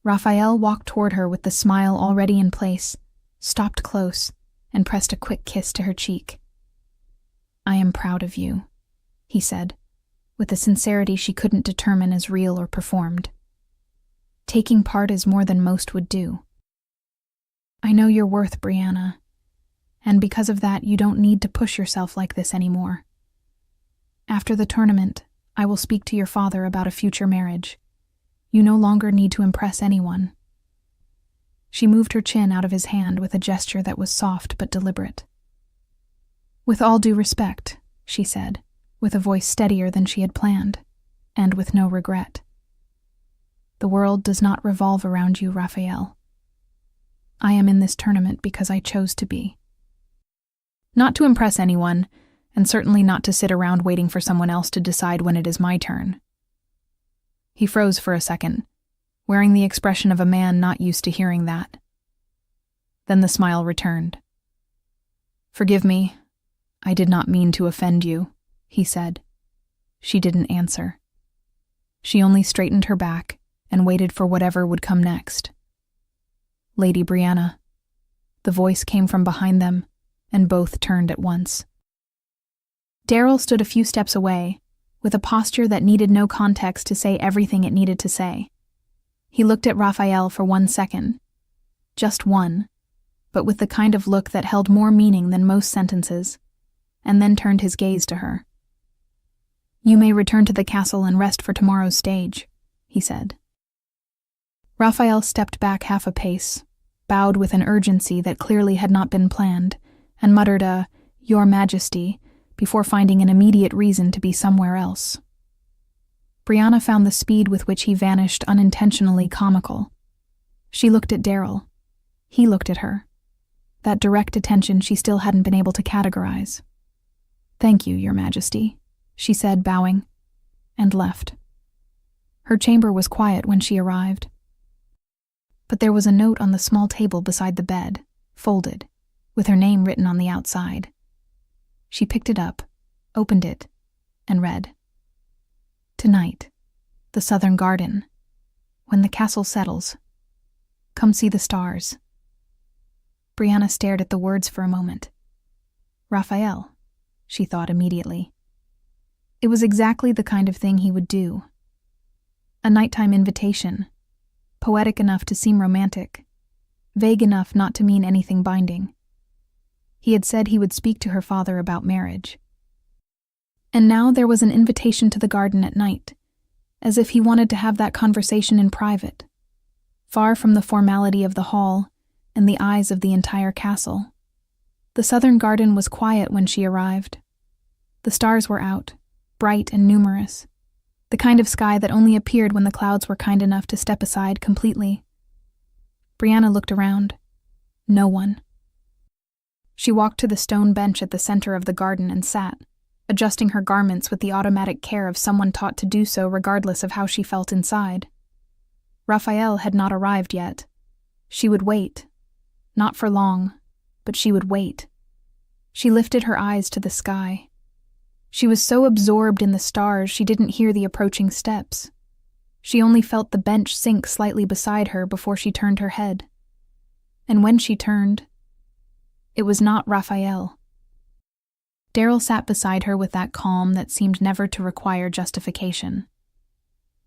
Raphael walked toward her with the smile already in place, stopped close, and pressed a quick kiss to her cheek. I am proud of you, he said, with a sincerity she couldn't determine as real or performed. Taking part is more than most would do. I know your worth, Brianna, and because of that you don't need to push yourself like this anymore. After the tournament, I will speak to your father about a future marriage. You no longer need to impress anyone. She moved her chin out of his hand with a gesture that was soft but deliberate. With all due respect, she said, with a voice steadier than she had planned, and with no regret. The world does not revolve around you, Raphael. I am in this tournament because I chose to be. Not to impress anyone, and certainly not to sit around waiting for someone else to decide when it is my turn. He froze for a second, wearing the expression of a man not used to hearing that. Then the smile returned. Forgive me, I did not mean to offend you, he said. She didn't answer. She only straightened her back and waited for whatever would come next. Lady Brianna. The voice came from behind them, and both turned at once. Daryl stood a few steps away, with a posture that needed no context to say everything it needed to say. He looked at Raphael for 1 second. Just one, but with the kind of look that held more meaning than most sentences, and then turned his gaze to her. You may return to the castle and rest for tomorrow's stage, he said. Raphael stepped back half a pace, bowed with an urgency that clearly had not been planned, and muttered a, Your Majesty, before finding an immediate reason to be somewhere else. Brianna found the speed with which he vanished unintentionally comical. She looked at Daryl. He looked at her. That direct attention she still hadn't been able to categorize. Thank you, Your Majesty, she said, bowing, and left. Her chamber was quiet when she arrived. But there was a note on the small table beside the bed, folded, with her name written on the outside. She picked it up, opened it, and read. Tonight, the Southern Garden. When the castle settles. Come see the stars. Brianna stared at the words for a moment. Raphael, she thought immediately. It was exactly the kind of thing he would do. A nighttime invitation, poetic enough to seem romantic, vague enough not to mean anything binding. He had said he would speak to her father about marriage. And now there was an invitation to the garden at night, as if he wanted to have that conversation in private, far from the formality of the hall and the eyes of the entire castle. The Southern Garden was quiet when she arrived. The stars were out, bright and numerous, the kind of sky that only appeared when the clouds were kind enough to step aside completely. Brianna looked around. No one. She walked to the stone bench at the center of the garden and sat, adjusting her garments with the automatic care of someone taught to do so regardless of how she felt inside. Raphael had not arrived yet. She would wait. Not for long, but she would wait. She lifted her eyes to the sky. She was so absorbed in the stars she didn't hear the approaching steps. She only felt the bench sink slightly beside her before she turned her head. And when she turned, it was not Raphael. Daryl sat beside her with that calm that seemed never to require justification.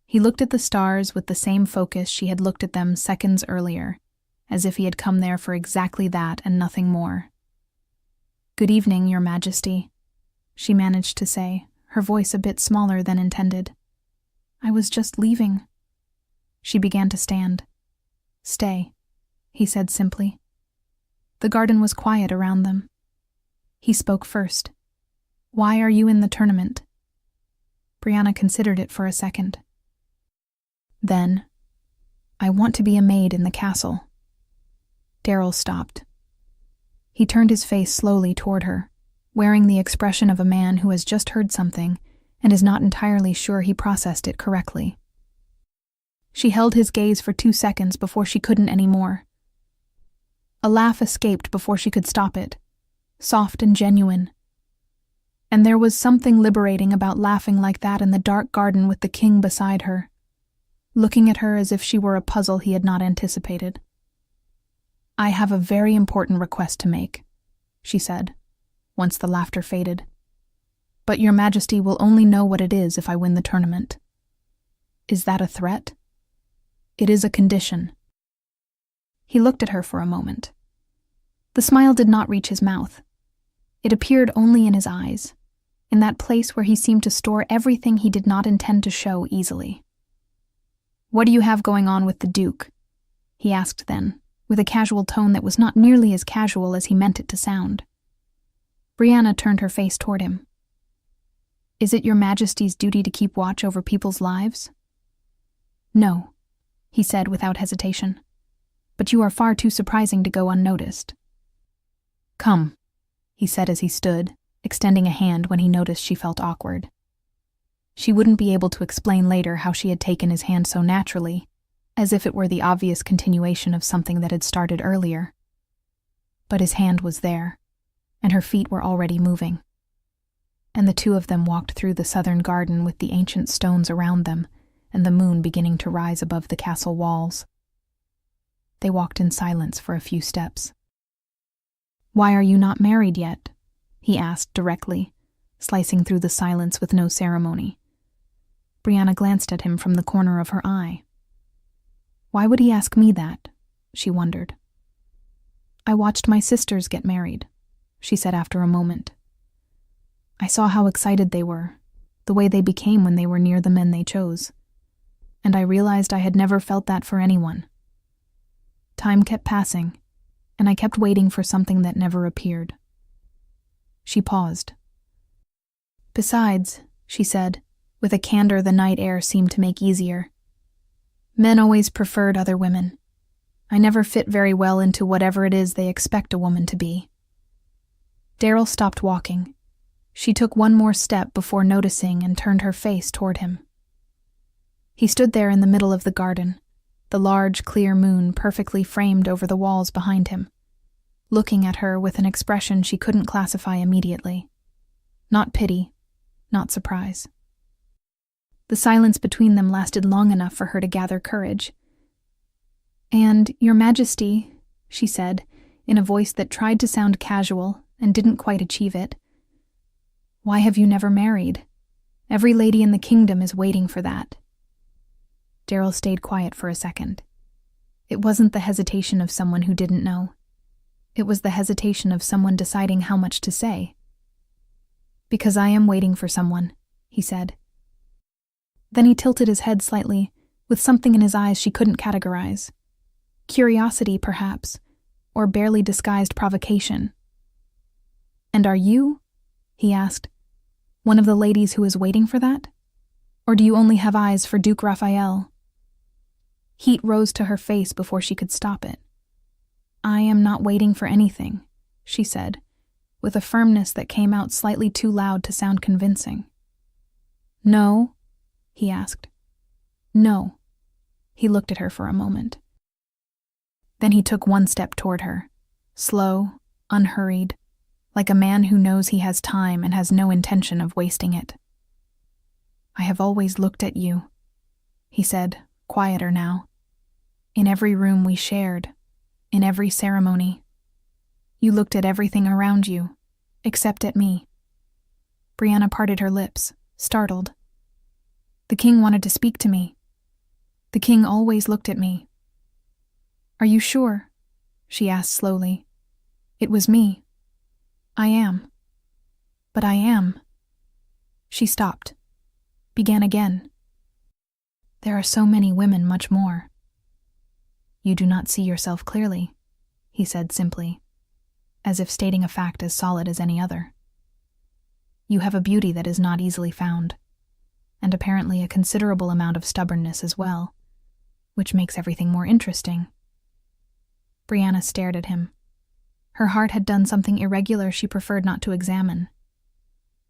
He looked at the stars with the same focus she had looked at them seconds earlier, as if he had come there for exactly that and nothing more. Good evening, Your Majesty, she managed to say, her voice a bit smaller than intended. I was just leaving. She began to stand. Stay, he said simply. The garden was quiet around them. He spoke first. Why are you in the tournament? Brianna considered it for a second. Then, I want to be a maid in the castle. Daryl stopped. He turned his face slowly toward her, wearing the expression of a man who has just heard something and is not entirely sure he processed it correctly. She held his gaze for 2 seconds before she couldn't anymore. A laugh escaped before she could stop it, soft and genuine. And there was something liberating about laughing like that in the dark garden with the king beside her, looking at her as if she were a puzzle he had not anticipated. I have a very important request to make, she said, once the laughter faded. But your majesty will only know what it is if I win the tournament. Is that a threat? It is a condition. He looked at her for a moment. The smile did not reach his mouth. It appeared only in his eyes, in that place where he seemed to store everything he did not intend to show easily. What do you have going on with the Duke? He asked then, with a casual tone that was not nearly as casual as he meant it to sound. Brianna turned her face toward him. Is it your majesty's duty to keep watch over people's lives? No, he said without hesitation. But you are far too surprising to go unnoticed. Come, he said as he stood, extending a hand when he noticed she felt awkward. She wouldn't be able to explain later how she had taken his hand so naturally, as if it were the obvious continuation of something that had started earlier. But his hand was there, and her feet were already moving. And the two of them walked through the southern garden with the ancient stones around them and the moon beginning to rise above the castle walls. They walked in silence for a few steps. Why are you not married yet? He asked directly, slicing through the silence with no ceremony. Brianna glanced at him from the corner of her eye. Why would he ask me that? She wondered. I watched my sisters get married, she said after a moment. I saw how excited they were, the way they became when they were near the men they chose. And I realized I had never felt that for anyone. Time kept passing, and I kept waiting for something that never appeared. She paused. Besides, she said, with a candor the night air seemed to make easier, men always preferred other women. I never fit very well into whatever it is they expect a woman to be. Daryl stopped walking. She took one more step before noticing and turned her face toward him. He stood there in the middle of the garden, the large, clear moon perfectly framed over the walls behind him, looking at her with an expression she couldn't classify immediately. Not pity, not surprise. The silence between them lasted long enough for her to gather courage. And, Your Majesty, she said, in a voice that tried to sound casual and didn't quite achieve it, why have you never married? Every lady in the kingdom is waiting for that. Daryl stayed quiet for a second. It wasn't the hesitation of someone who didn't know. It was the hesitation of someone deciding how much to say. Because I am waiting for someone, he said. Then he tilted his head slightly, with something in his eyes she couldn't categorize. Curiosity, perhaps, or barely disguised provocation. And are you, he asked, one of the ladies who is waiting for that? Or do you only have eyes for Duke Raphael? Heat rose to her face before she could stop it. I am not waiting for anything, she said, with a firmness that came out slightly too loud to sound convincing. No? He asked. No. He looked at her for a moment. Then he took one step toward her, slow, unhurried, like a man who knows he has time and has no intention of wasting it. I have always looked at you, he said, quieter now. In every room we shared, in every ceremony. You looked at everything around you, except at me. Brianna parted her lips, startled. The king wanted to speak to me. The king always looked at me. Are you sure? She asked slowly. It was me. I am. But I am. She stopped. Began again. There are so many women, much more. You do not see yourself clearly, he said simply, as if stating a fact as solid as any other. You have a beauty that is not easily found. and apparently a considerable amount of stubbornness as well, which makes everything more interesting. Brianna stared at him. Her heart had done something irregular she preferred not to examine.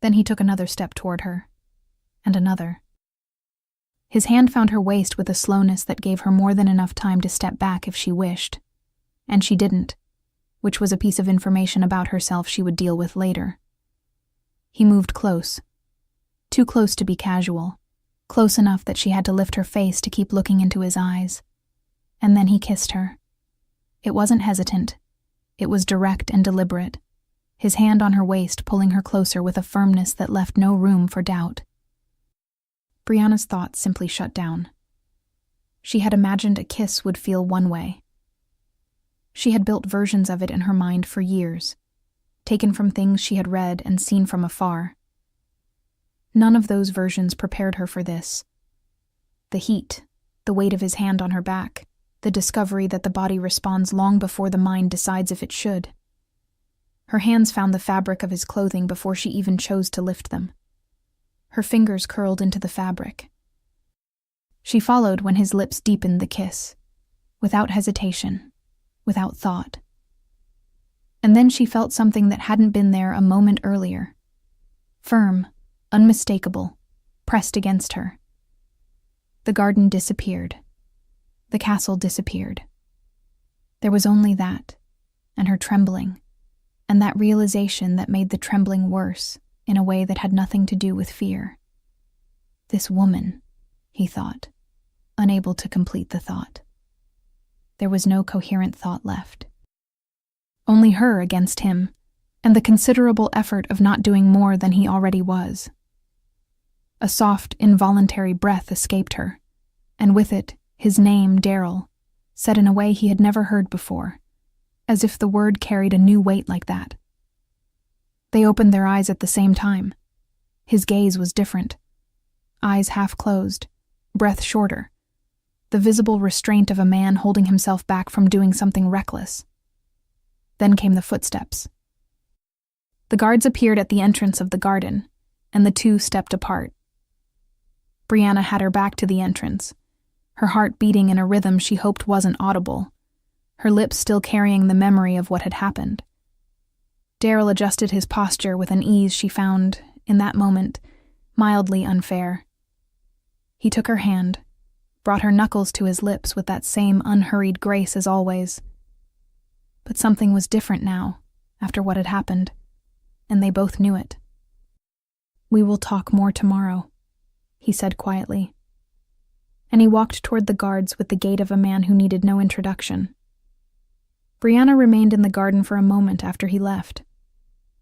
Then he took another step toward her, and another. His hand found her waist with a slowness that gave her more than enough time to step back if she wished. And she didn't, which was a piece of information about herself she would deal with later. He moved close. Too close to be casual, close enough that she had to lift her face to keep looking into his eyes. And then he kissed her. It wasn't hesitant. It was direct and deliberate, his hand on her waist pulling her closer with a firmness that left no room for doubt. Brianna's thoughts simply shut down. She had imagined a kiss would feel one way. She had built versions of it in her mind for years, taken from things she had read and seen from afar. None of those versions prepared her for this. The heat, the weight of his hand on her back, the discovery that the body responds long before the mind decides if it should. Her hands found the fabric of his clothing before she even chose to lift them. Her fingers curled into the fabric. She followed when his lips deepened the kiss, without hesitation, without thought. And then she felt something that hadn't been there a moment earlier. Firm, unmistakable, pressed against her. The garden disappeared. The castle disappeared. There was only that, and her trembling, and that realization that made the trembling worse in a way that had nothing to do with fear. This woman, he thought, unable to complete the thought. There was no coherent thought left. Only her against him, and the considerable effort of not doing more than he already was. A soft, involuntary breath escaped her, and with it, his name, Daryl, said in a way he had never heard before, as if the word carried a new weight like that. They opened their eyes at the same time. His gaze was different. Eyes half closed, breath shorter, the visible restraint of a man holding himself back from doing something reckless. Then came the footsteps. The guards appeared at the entrance of the garden, and the two stepped apart. Brianna had her back to the entrance, her heart beating in a rhythm she hoped wasn't audible, her lips still carrying the memory of what had happened. Daryl adjusted his posture with an ease she found, in that moment, mildly unfair. He took her hand, brought her knuckles to his lips with that same unhurried grace as always. But something was different now, after what had happened, and they both knew it. "We will talk more tomorrow," he said quietly. And he walked toward the guards with the gait of a man who needed no introduction. Brianna remained in the garden for a moment after he left.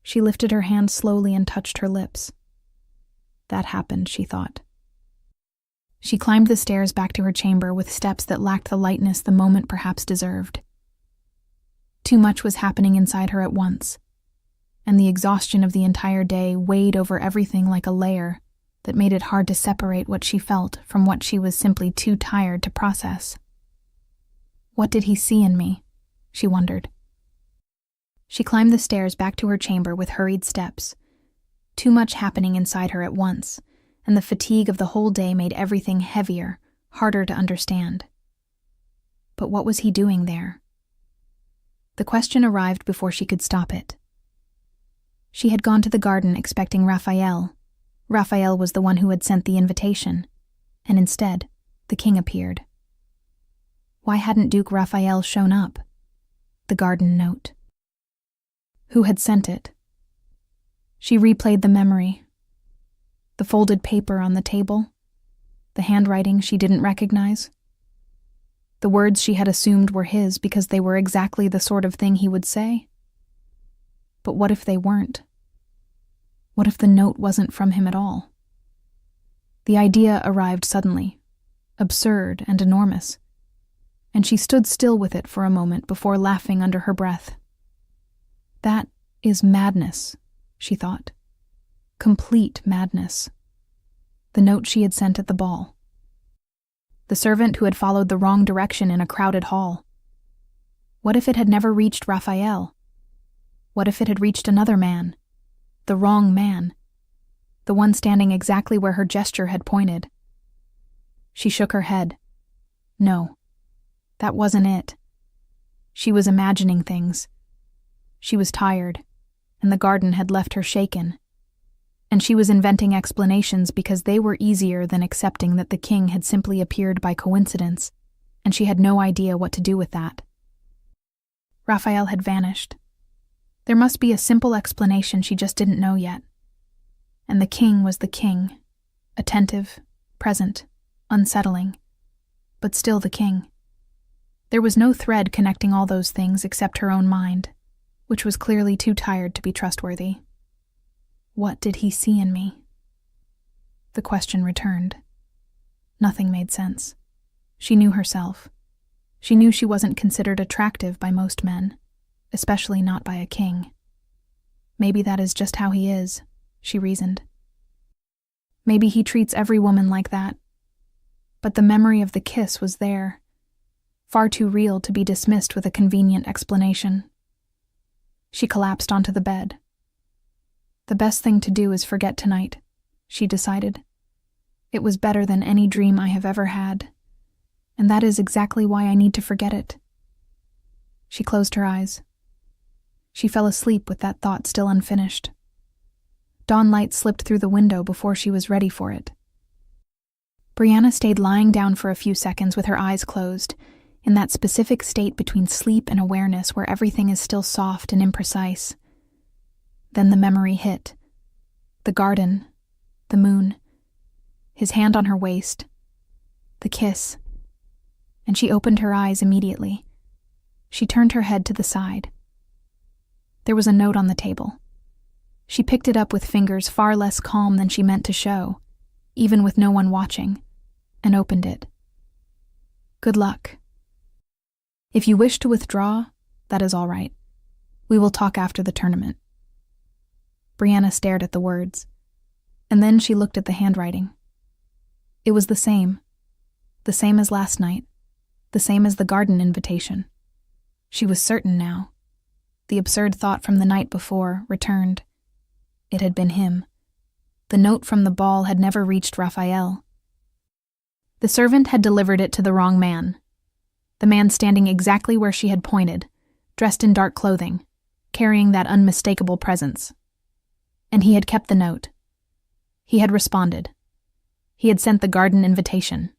She lifted her hand slowly and touched her lips. That happened, she thought. She climbed the stairs back to her chamber with steps that lacked the lightness the moment perhaps deserved. Too much was happening inside her at once, and the exhaustion of the entire day weighed over everything like a layer that made it hard to separate what she felt from what she was simply too tired to process. What did he see in me? She wondered. She climbed the stairs back to her chamber with hurried steps. Too much happening inside her at once, and the fatigue of the whole day made everything heavier, harder to understand. But what was he doing there? The question arrived before she could stop it. She had gone to the garden expecting Raphael. Raphael was the one who had sent the invitation, and instead, the king appeared. Why hadn't Duke Raphael shown up? The garden note. Who had sent it? She replayed the memory. The folded paper on the table, the handwriting she didn't recognize. The words she had assumed were his because they were exactly the sort of thing he would say. But what if they weren't? What if the note wasn't from him at all? The idea arrived suddenly, absurd and enormous, and she stood still with it for a moment before laughing under her breath. That is madness, she thought. Complete madness. The note she had sent at the ball. The servant who had followed the wrong direction in a crowded hall. What if it had never reached Raphael? What if it had reached another man? The wrong man. the one standing exactly where her gesture had pointed. She shook her head. No, that wasn't it. She was imagining things. She was tired, and the garden had left her shaken. And she was inventing explanations because they were easier than accepting that the king had simply appeared by coincidence, and she had no idea what to do with that. Raphael had vanished. There must be a simple explanation she just didn't know yet. And the king was the king, attentive, present, unsettling, but still the king. There was no thread connecting all those things except her own mind, which was clearly too tired to be trustworthy. What did he see in me? The question returned. Nothing made sense. She knew herself. She knew she wasn't considered attractive by most men, especially not by a king. Maybe that is just how he is, she reasoned. Maybe he treats every woman like that. But the memory of the kiss was there, far too real to be dismissed with a convenient explanation. She collapsed onto the bed. The best thing to do is forget tonight, she decided. It was better than any dream I have ever had, and that is exactly why I need to forget it. She closed her eyes. She fell asleep with that thought still unfinished. Dawn light slipped through the window before she was ready for it. Brianna stayed lying down for a few seconds with her eyes closed, in that specific state between sleep and awareness where everything is still soft and imprecise. Then the memory hit. The garden, the moon, his hand on her waist, the kiss. And she opened her eyes immediately. She turned her head to the side. There was a note on the table. She picked it up with fingers far less calm than she meant to show, even with no one watching, and opened it. Good luck. If you wish to withdraw, that is all right. We will talk after the tournament. Brianna stared at the words, and then she looked at the handwriting. It was the same as last night, the same as the garden invitation. She was certain now. The absurd thought from the night before returned. It had been him. The note from the ball had never reached Raphael. The servant had delivered it to the wrong man. The man standing exactly where she had pointed, dressed in dark clothing, carrying that unmistakable presence. And he had kept the note. He had responded. He had sent the garden invitation.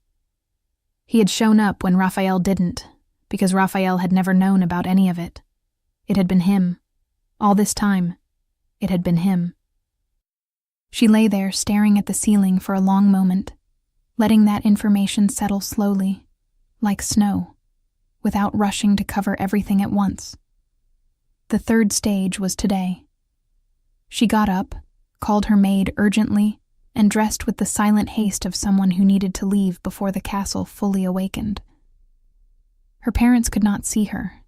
He had shown up when Raphael didn't, because Raphael had never known about any of it. It had been him. All this time, it had been him. She lay there staring at the ceiling for a long moment, letting that information settle slowly, like snow, without rushing to cover everything at once. The third stage was today. She got up, called her maid urgently, and dressed with the silent haste of someone who needed to leave before the castle fully awakened. Her parents could not see her.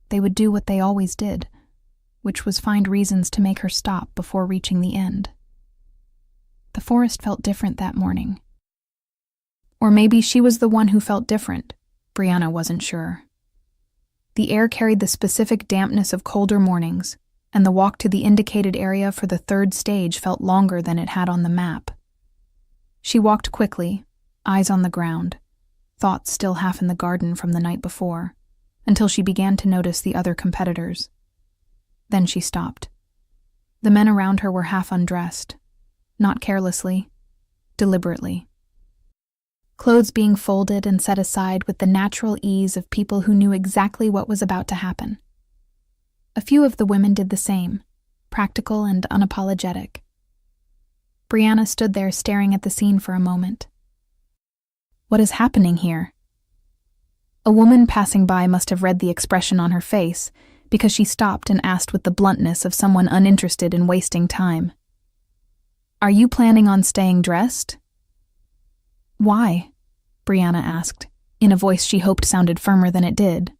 They would do what they always did, which was find reasons to make her stop before reaching the end. The forest felt different that morning. Or maybe she was the one who felt different. Brianna wasn't sure. The air carried the specific dampness of colder mornings, and the walk to the indicated area for the third stage felt longer than it had on the map. She walked quickly, eyes on the ground, thoughts still half in the garden from the night before, until she began to notice the other competitors. Then she stopped. The men around her were half undressed, not carelessly, deliberately. Clothes being folded and set aside with the natural ease of people who knew exactly what was about to happen. A few of the women did the same, practical and unapologetic. Brianna stood there staring at the scene for a moment. What is happening here? A woman passing by must have read the expression on her face, because she stopped and asked with the bluntness of someone uninterested in wasting time. Are you planning on staying dressed? Why? Brianna asked, in a voice she hoped sounded firmer than it did.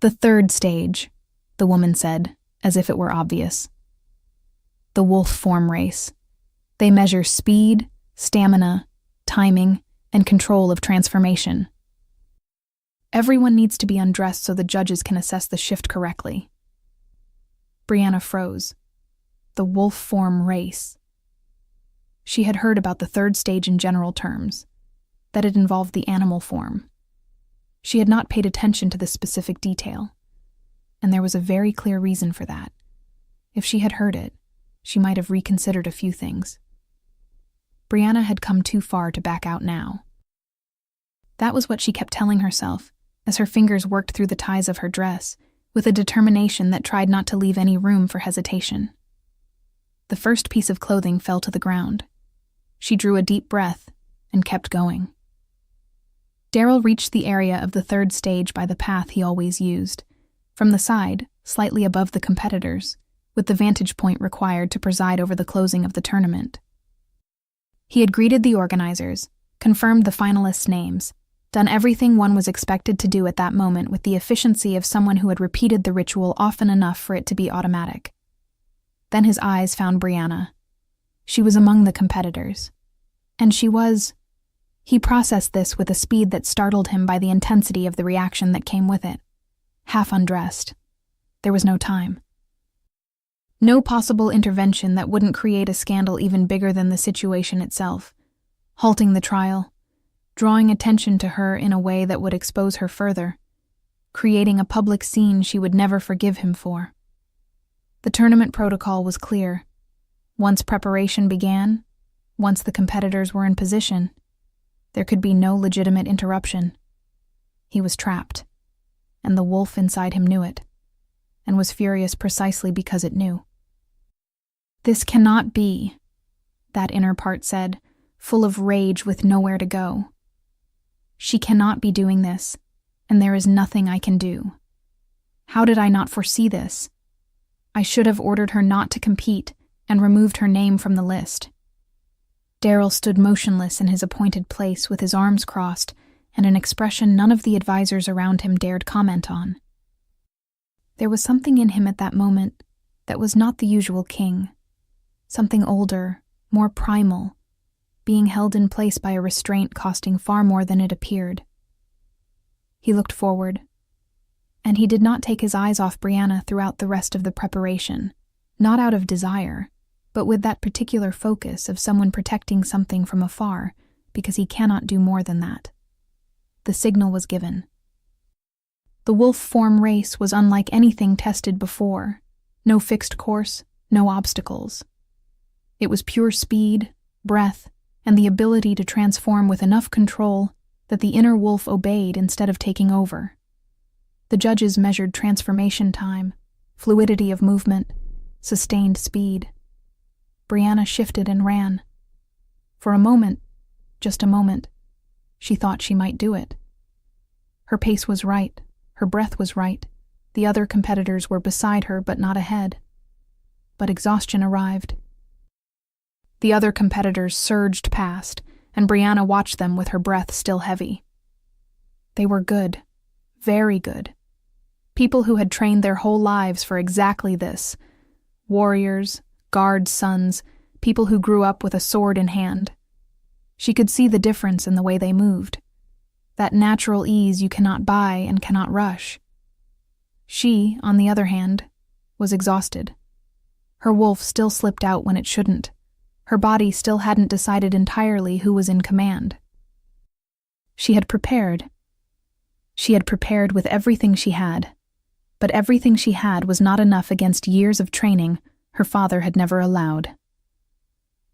The third stage, the woman said, as if it were obvious. The wolf form race. They measure speed, stamina, timing, and control of transformation. Everyone needs to be undressed so the judges can assess the shift correctly. Brianna froze. The wolf form race. She had heard about the third stage in general terms, that it involved the animal form. She had not paid attention to this specific detail, and there was a very clear reason for that. If she had heard it, she might have reconsidered a few things. Brianna had come too far to back out now. That was what she kept telling herself, as her fingers worked through the ties of her dress, with a determination that tried not to leave any room for hesitation. The first piece of clothing fell to the ground. She drew a deep breath and kept going. Daryl reached the area of the third stage by the path he always used, from the side, slightly above the competitors, with the vantage point required to preside over the closing of the tournament. He had greeted the organizers, confirmed the finalists' names, done everything one was expected to do at that moment with the efficiency of someone who had repeated the ritual often enough for it to be automatic. Then his eyes found Brianna. She was among the competitors. And she was... He processed this with a speed that startled him by the intensity of the reaction that came with it. Half undressed. There was no time. No possible intervention that wouldn't create a scandal even bigger than the situation itself. Halting the trial, drawing attention to her in a way that would expose her further, creating a public scene she would never forgive him for. The tournament protocol was clear. Once preparation began, once the competitors were in position, there could be no legitimate interruption. He was trapped, and the wolf inside him knew it, and was furious precisely because it knew. "This cannot be," that inner part said, full of rage with nowhere to go. "She cannot be doing this, and there is nothing I can do. How did I not foresee this? I should have ordered her not to compete and removed her name from the list." Daryl stood motionless in his appointed place with his arms crossed and an expression none of the advisors around him dared comment on. There was something in him at that moment that was not the usual king, something older, more primal, being held in place by a restraint costing far more than it appeared. He looked forward, and he did not take his eyes off Brianna throughout the rest of the preparation, not out of desire, but with that particular focus of someone protecting something from afar, because he cannot do more than that. The signal was given. The wolf form race was unlike anything tested before. No fixed course, no obstacles. It was pure speed, breath, and the ability to transform with enough control that the inner wolf obeyed instead of taking over. The judges measured transformation time, fluidity of movement, sustained speed. Brianna shifted and ran. For a moment, just a moment, she thought she might do it. Her pace was right, her breath was right, the other competitors were beside her but not ahead. But exhaustion arrived. The other competitors surged past, and Brianna watched them with her breath still heavy. They were good, very good. People who had trained their whole lives for exactly this. Warriors, guards' sons, people who grew up with a sword in hand. She could see the difference in the way they moved. That natural ease you cannot buy and cannot rush. She, on the other hand, was exhausted. Her wolf still slipped out when it shouldn't. Her body still hadn't decided entirely who was in command. She had prepared. She had prepared with everything she had. But everything she had was not enough against years of training her father had never allowed.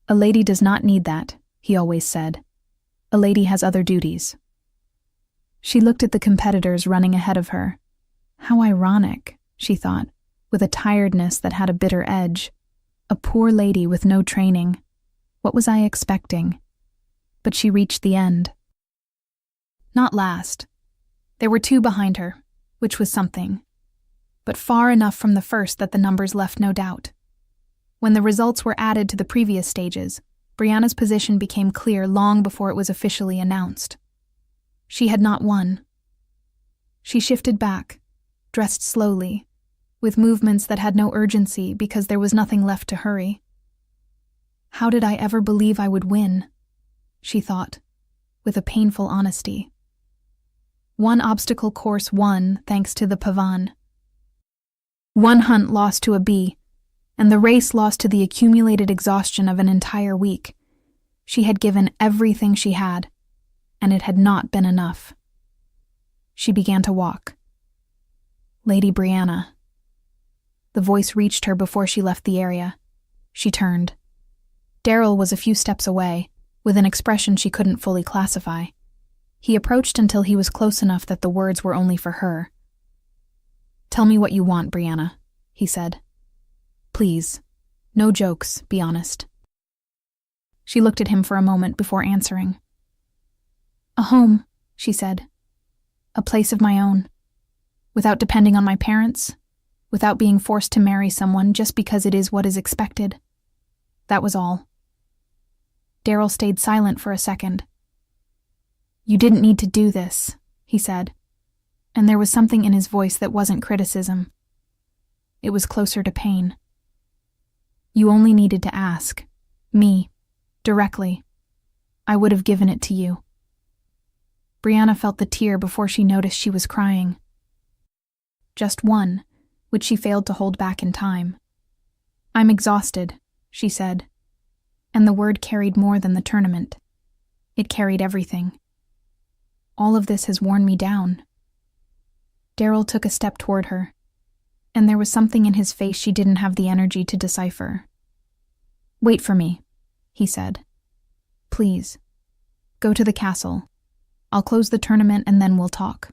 "A lady does not need that," he always said. "A lady has other duties." She looked at the competitors running ahead of her. How ironic, she thought, with a tiredness that had a bitter edge. A poor lady with no training. What was I expecting? But she reached the end. Not last. There were two behind her, which was something. But far enough from the first that the numbers left no doubt. When the results were added to the previous stages, Brianna's position became clear long before it was officially announced. She had not won. She shifted back, dressed slowly, with movements that had no urgency because there was nothing left to hurry. How did I ever believe I would win? She thought, with a painful honesty. One obstacle course won thanks to the pavan. One hunt lost to a bee, and the race lost to the accumulated exhaustion of an entire week, She had given everything she had, and it had not been enough. She began to walk. Lady Brianna. The voice reached her before she left the area. She turned. Daryl was a few steps away, with an expression she couldn't fully classify. He approached until he was close enough that the words were only for her. "Tell me what you want, Brianna," he said. "Please. No jokes, be honest." She looked at him for a moment before answering. "A home," she said. "A place of my own. Without depending on my parents, without being forced to marry someone just because it is what is expected. That was all." Daryl stayed silent for a second. "You didn't need to do this," he said, and there was something in his voice that wasn't criticism. It was closer to pain. "You only needed to ask. Me. Directly. I would have given it to you." Brianna felt the tear before she noticed she was crying. Just one, which she failed to hold back in time. "I'm exhausted," she said, and the word carried more than the tournament. It carried everything. "All of this has worn me down." Daryl took a step toward her, and there was something in his face she didn't have the energy to decipher. "Wait for me," he said. "Please. Go to the castle. I'll close the tournament and then we'll talk."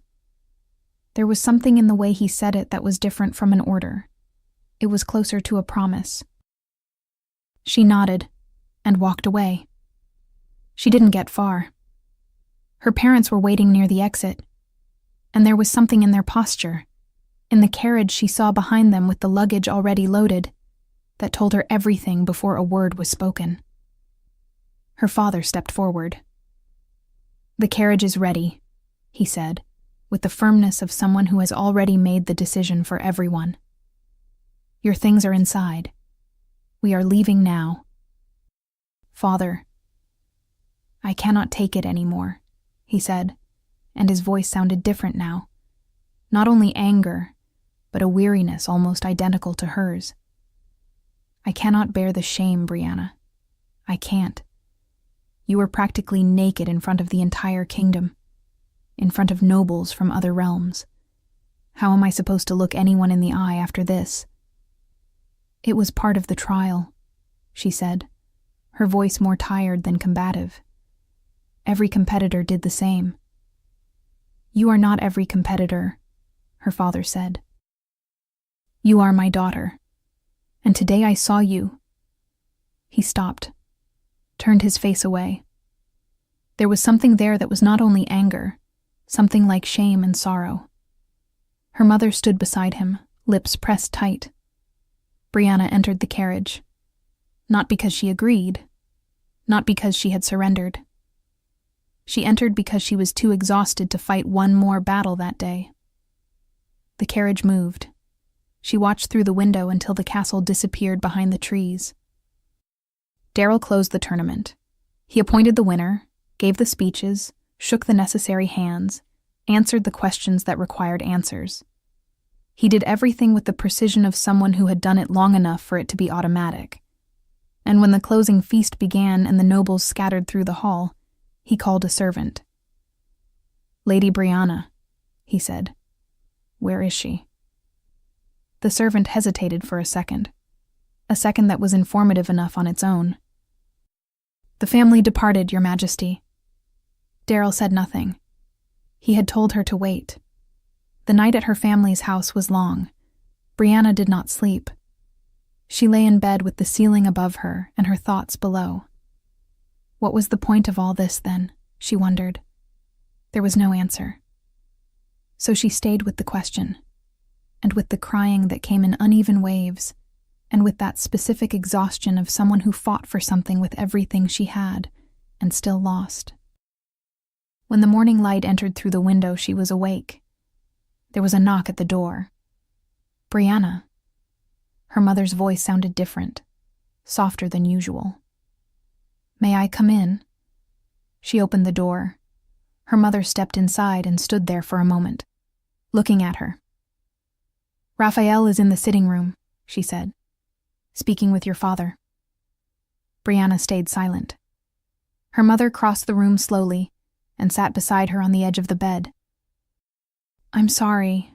There was something in the way he said it that was different from an order. It was closer to a promise. She nodded and walked away. She didn't get far. Her parents were waiting near the exit, and there was something in their posture, in the carriage she saw behind them with the luggage already loaded, that told her everything before a word was spoken. Her father stepped forward. "The carriage is ready," he said, with the firmness of someone who has already made the decision for everyone. "Your things are inside. We are leaving now." "Father, I cannot take it anymore," he said, and his voice sounded different now. Not only anger, but a weariness almost identical to hers. "I cannot bear the shame, Brianna. I can't. You were practically naked in front of the entire kingdom, in front of nobles from other realms. How am I supposed to look anyone in the eye after this?" "It was part of the trial," she said, her voice more tired than combative. "Every competitor did the same." "You are not every competitor," her father said. "You are my daughter, and today I saw you." He stopped, turned his face away. There was something there that was not only anger, something like shame and sorrow. Her mother stood beside him, lips pressed tight. Brianna entered the carriage. Not because she agreed, not because she had surrendered. She entered because she was too exhausted to fight one more battle that day. The carriage moved. She watched through the window until the castle disappeared behind the trees. Daryl closed the tournament. He appointed the winner, gave the speeches, shook the necessary hands, answered the questions that required answers. He did everything with the precision of someone who had done it long enough for it to be automatic. And when the closing feast began and the nobles scattered through the hall, he called a servant. "Lady Brianna," he said. "Where is she?" The servant hesitated for a second that was informative enough on its own. "The family departed, Your Majesty." Daryl said nothing. He had told her to wait. The night at her family's house was long. Brianna did not sleep. She lay in bed with the ceiling above her and her thoughts below. What was the point of all this, then? She wondered. There was no answer. So she stayed with the question, and with the crying that came in uneven waves, and with that specific exhaustion of someone who fought for something with everything she had, and still lost. When the morning light entered through the window, she was awake. There was a knock at the door. "Brianna." Her mother's voice sounded different, softer than usual. "May I come in?" She opened the door. Her mother stepped inside and stood there for a moment, looking at her. "Raphael is in the sitting room," she said, "speaking with your father." Brianna stayed silent. Her mother crossed the room slowly and sat beside her on the edge of the bed. "I'm sorry,"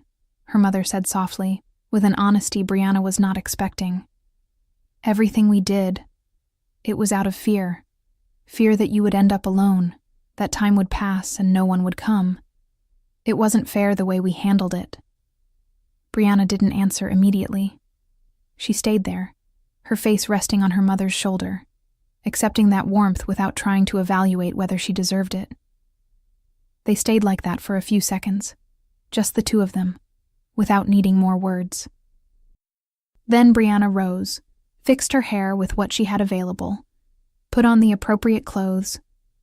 her mother said softly, with an honesty Brianna was not expecting. "Everything we did, it was out of fear. Fear that you would end up alone, that time would pass and no one would come. It wasn't fair the way we handled it." Brianna didn't answer immediately. She stayed there, her face resting on her mother's shoulder, accepting that warmth without trying to evaluate whether she deserved it. They stayed like that for a few seconds, just the two of them, without needing more words. Then Brianna rose, fixed her hair with what she had available, put on the appropriate clothes,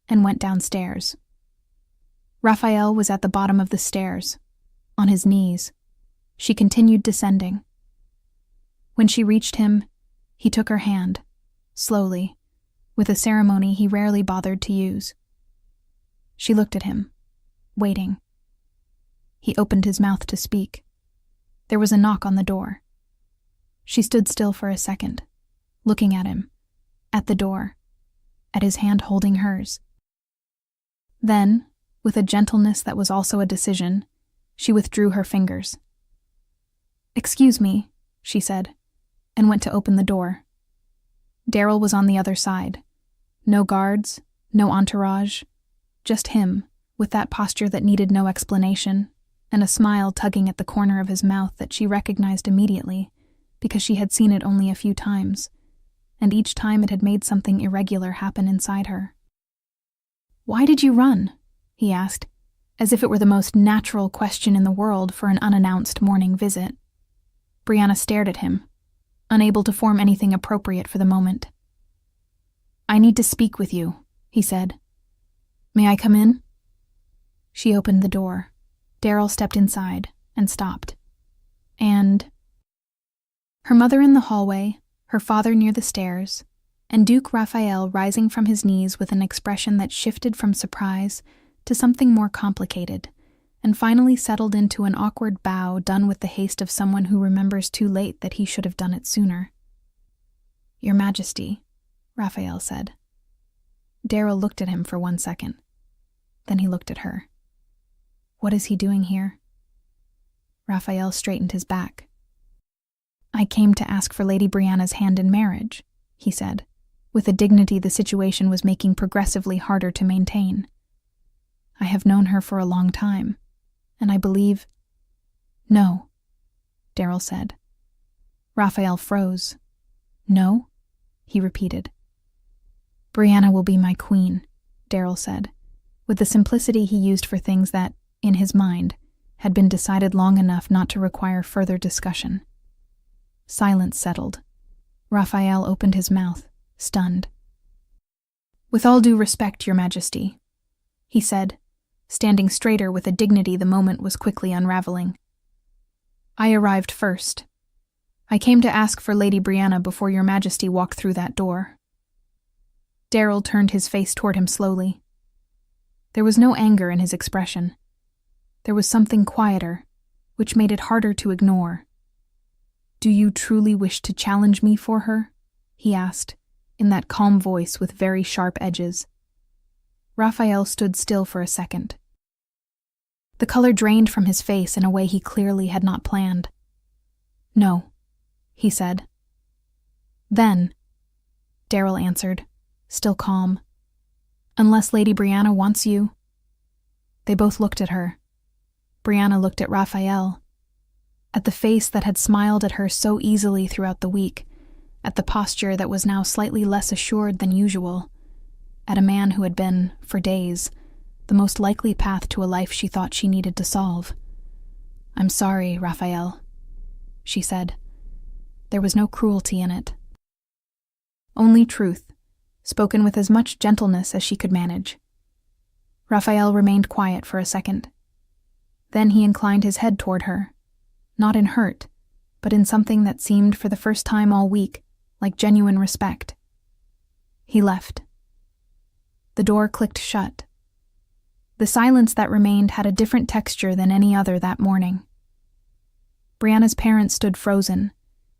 and went downstairs. Raphael was at the bottom of the stairs, on his knees. She continued descending. When she reached him, he took her hand, slowly, with a ceremony he rarely bothered to use. She looked at him, waiting. He opened his mouth to speak. There was a knock on the door. She stood still for a second, looking at him, at the door, at his hand holding hers. Then, with a gentleness that was also a decision, she withdrew her fingers. "Excuse me," she said, and went to open the door. Daryl was on the other side. No guards, no entourage, just him, with that posture that needed no explanation, and a smile tugging at the corner of his mouth that she recognized immediately, because she had seen it only a few times, and each time it had made something irregular happen inside her. "Why did you run?" he asked, as if it were the most natural question in the world for an unannounced morning visit. Brianna stared at him, unable to form anything appropriate for the moment. "I need to speak with you," he said. "May I come in?" She opened the door. Daryl stepped inside and stopped. And her mother in the hallway, her father near the stairs, and Duke Raphael rising from his knees with an expression that shifted from surprise to something more complicated, and finally settled into an awkward bow done with the haste of someone who remembers too late that he should have done it sooner. "Your Majesty," Raphael said. Daryl looked at him for 1 second. Then he looked at her. "What is he doing here?" Raphael straightened his back. "I came to ask for Lady Brianna's hand in marriage," he said, with a dignity the situation was making progressively harder to maintain. "I have known her for a long time, and I believe—" "No," Daryl said. Raphael froze. "No?" he repeated. "Brianna will be my queen," Daryl said, with the simplicity he used for things that, in his mind, had been decided long enough not to require further discussion. Silence settled. Raphael opened his mouth, stunned. "With all due respect, Your Majesty," he said, standing straighter with a dignity the moment was quickly unraveling. "I arrived first. I came to ask for Lady Brianna before Your Majesty walked through that door." Daryl turned his face toward him slowly. There was no anger in his expression. There was something quieter, which made it harder to ignore. "Do you truly wish to challenge me for her?" he asked, in that calm voice with very sharp edges. Raphael stood still for a second. The color drained from his face in a way he clearly had not planned. "No," he said. "Then," Daryl answered, still calm, "unless Lady Brianna wants you." They both looked at her. Brianna looked at Raphael, at the face that had smiled at her so easily throughout the week, at the posture that was now slightly less assured than usual, at a man who had been, for days, the most likely path to a life she thought she needed to solve. "I'm sorry, Raphael," she said. There was no cruelty in it. Only truth, spoken with as much gentleness as she could manage. Raphael remained quiet for a second. Then he inclined his head toward her, not in hurt, but in something that seemed for the first time all week like genuine respect. He left. The door clicked shut. The silence that remained had a different texture than any other that morning. Brianna's parents stood frozen,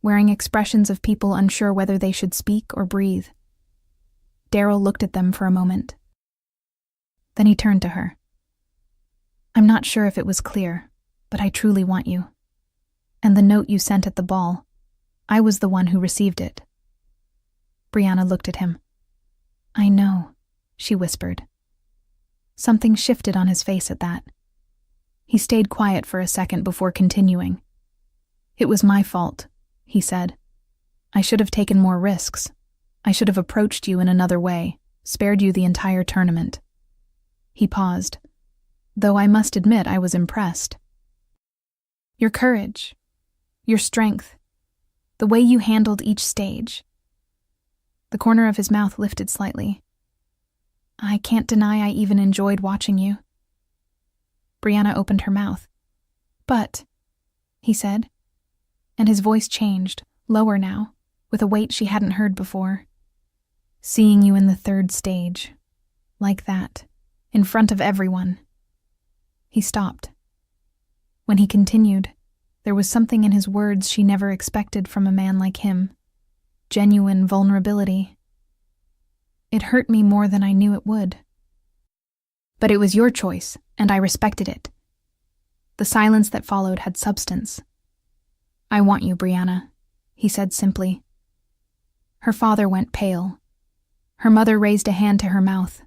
wearing expressions of people unsure whether they should speak or breathe. Daryl looked at them for a moment, Then he turned to her. I'm not sure if it was clear, but I truly want you. And the note you sent at the ball, I was the one who received it. Brianna looked at him. I know, she whispered. Something shifted on his face at that. He stayed quiet for a second before continuing. It was my fault, he said. I should have taken more risks. I should have approached you in another way, spared you the entire tournament. He paused, though I must admit I was impressed. Your courage, your strength, the way you handled each stage. The corner of his mouth lifted slightly. I can't deny I even enjoyed watching you. Brianna opened her mouth. But, he said, and his voice changed, lower now, with a weight she hadn't heard before. Seeing you in the third stage, like that, in front of everyone. He stopped. When he continued, there was something in his words she never expected from a man like him. Genuine vulnerability. It hurt me more than I knew it would. But it was your choice, and I respected it. The silence that followed had substance. I want you, Brianna, he said simply. Her father went pale. Her mother raised a hand to her mouth.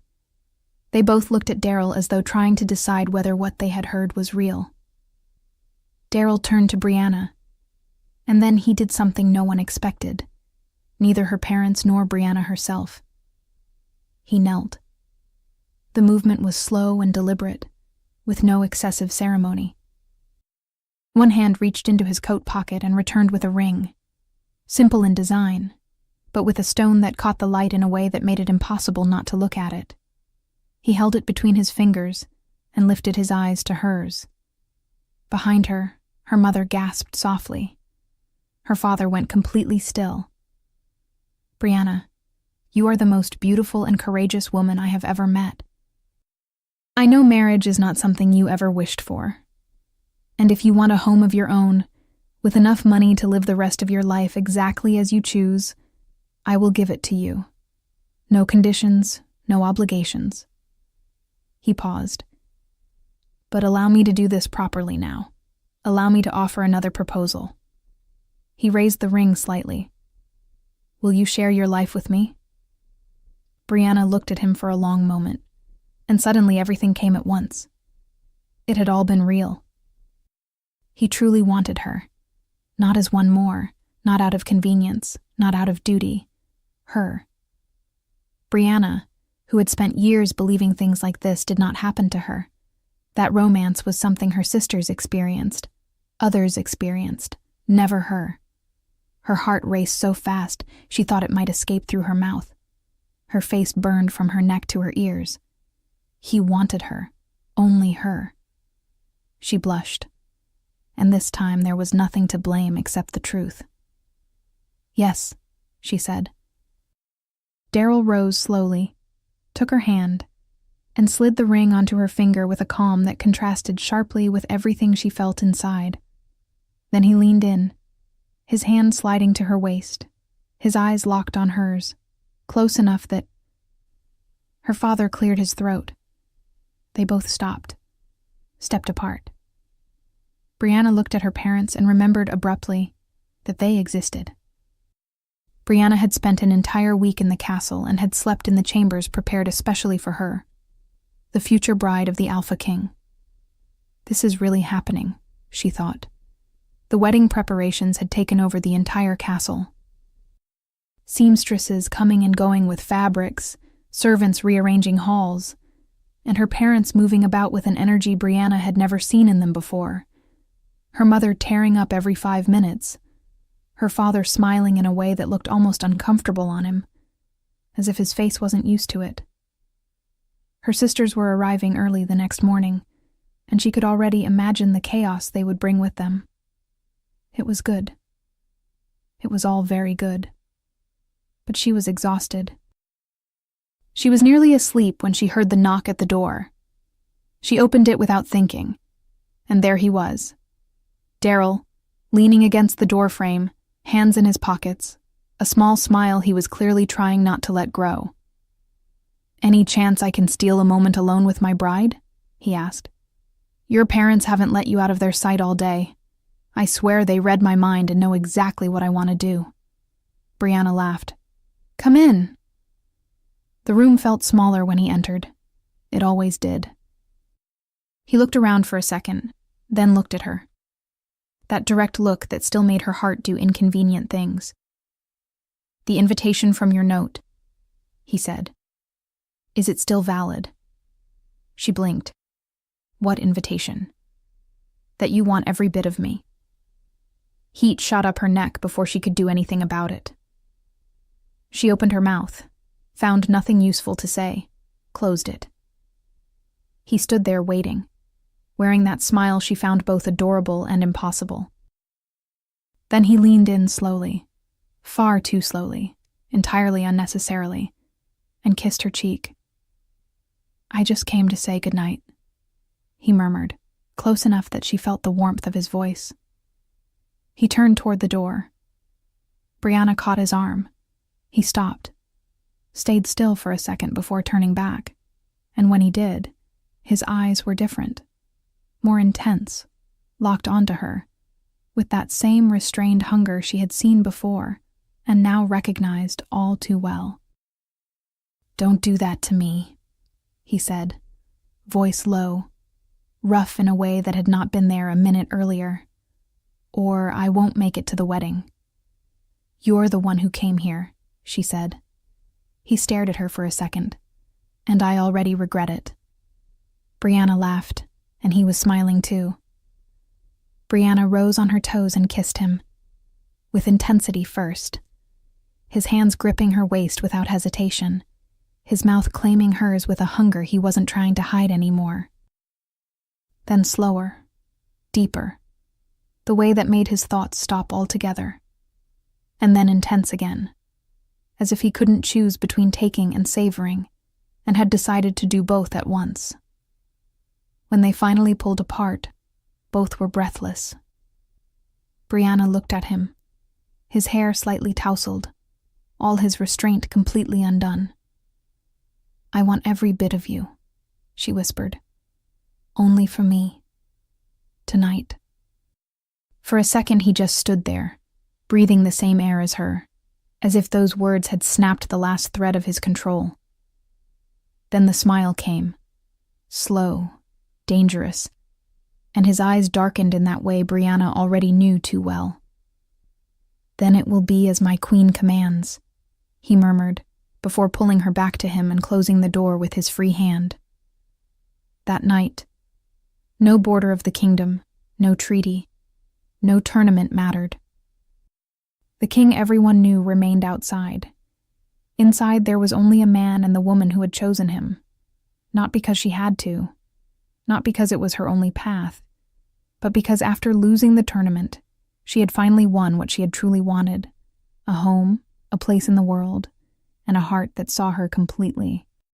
They both looked at Daryl as though trying to decide whether what they had heard was real. Daryl turned to Brianna, and then he did something no one expected, neither her parents nor Brianna herself. He knelt. The movement was slow and deliberate, with no excessive ceremony. One hand reached into his coat pocket and returned with a ring, simple in design, but with a stone that caught the light in a way that made it impossible not to look at it. He held it between his fingers and lifted his eyes to hers. Behind her, her mother gasped softly. Her father went completely still. Brianna, you are the most beautiful and courageous woman I have ever met. I know marriage is not something you ever wished for. And if you want a home of your own, with enough money to live the rest of your life exactly as you choose, I will give it to you. No conditions, no obligations. He paused. But allow me to do this properly now. Allow me to offer another proposal. He raised the ring slightly. Will you share your life with me? Brianna looked at him for a long moment, and suddenly everything came at once. It had all been real. He truly wanted her, not as one more, not out of convenience, not out of duty. Her. Brianna, who had spent years believing things like this did not happen to her. That romance was something her sisters experienced, others experienced, never her. Her heart raced so fast she thought it might escape through her mouth. Her face burned from her neck to her ears. He wanted her, only her. She blushed, and this time there was nothing to blame except the truth. Yes, she said. Daryl rose slowly, took her hand, and slid the ring onto her finger with a calm that contrasted sharply with everything she felt inside. Then he leaned in, his hand sliding to her waist, his eyes locked on hers, close enough that... Her father cleared his throat. They both stopped, stepped apart. Brianna looked at her parents and remembered abruptly that they existed. Brianna had spent an entire week in the castle and had slept in the chambers prepared especially for her, the future bride of the Alpha King. This is really happening, she thought. The wedding preparations had taken over the entire castle. Seamstresses coming and going with fabrics, servants rearranging halls, and her parents moving about with an energy Brianna had never seen in them before. Her mother tearing up every 5 minutes, her father smiling in a way that looked almost uncomfortable on him, as if his face wasn't used to it. Her sisters were arriving early the next morning, and she could already imagine the chaos they would bring with them. It was good. It was all very good. But she was exhausted. She was nearly asleep when she heard the knock at the door. She opened it without thinking, and there he was. Daryl, leaning against the doorframe, hands in his pockets, a small smile he was clearly trying not to let grow. "Any chance I can steal a moment alone with my bride?" he asked. "Your parents haven't let you out of their sight all day. I swear they read my mind and know exactly what I want to do." Brianna laughed. "Come in." The room felt smaller when he entered. It always did. He looked around for a second, then looked at her. That direct look that still made her heart do inconvenient things. "The invitation from your note," he said. "Is it still valid?" She blinked. "What invitation?" "That you want every bit of me." Heat shot up her neck before she could do anything about it. She opened her mouth, found nothing useful to say, closed it. He stood there waiting, wearing that smile she found both adorable and impossible. Then he leaned in slowly, far too slowly, entirely unnecessarily, and kissed her cheek. "I just came to say goodnight," he murmured, close enough that she felt the warmth of his voice. He turned toward the door. Brianna caught his arm. He stopped, stayed still for a second before turning back, and when he did, his eyes were different, more intense, locked onto her, with that same restrained hunger she had seen before and now recognized all too well. "Don't do that to me," he said, voice low, rough in a way that had not been there a minute earlier. "Or I won't make it to the wedding." "You're the one who came here," she said. He stared at her for a second. "And I already regret it." Brianna laughed, and he was smiling too. Brianna rose on her toes and kissed him, with intensity first, his hands gripping her waist without hesitation, his mouth claiming hers with a hunger he wasn't trying to hide anymore. Then slower, deeper, the way that made his thoughts stop altogether, and then intense again, as if he couldn't choose between taking and savoring, and had decided to do both at once. When they finally pulled apart, both were breathless. Brianna looked at him, his hair slightly tousled, all his restraint completely undone. "I want every bit of you," she whispered. "Only for me. Tonight." For a second he just stood there, breathing the same air as her, as if those words had snapped the last thread of his control. Then the smile came, slow, dangerous, and his eyes darkened in that way Brianna already knew too well. "Then it will be as my queen commands," he murmured, before pulling her back to him and closing the door with his free hand. That night, no border of the kingdom, no treaty, no tournament mattered. The king everyone knew remained outside. Inside there was only a man and the woman who had chosen him, not because she had to, not because it was her only path, but because after losing the tournament, she had finally won what she had truly wanted, a home, a place in the world, and a heart that saw her completely.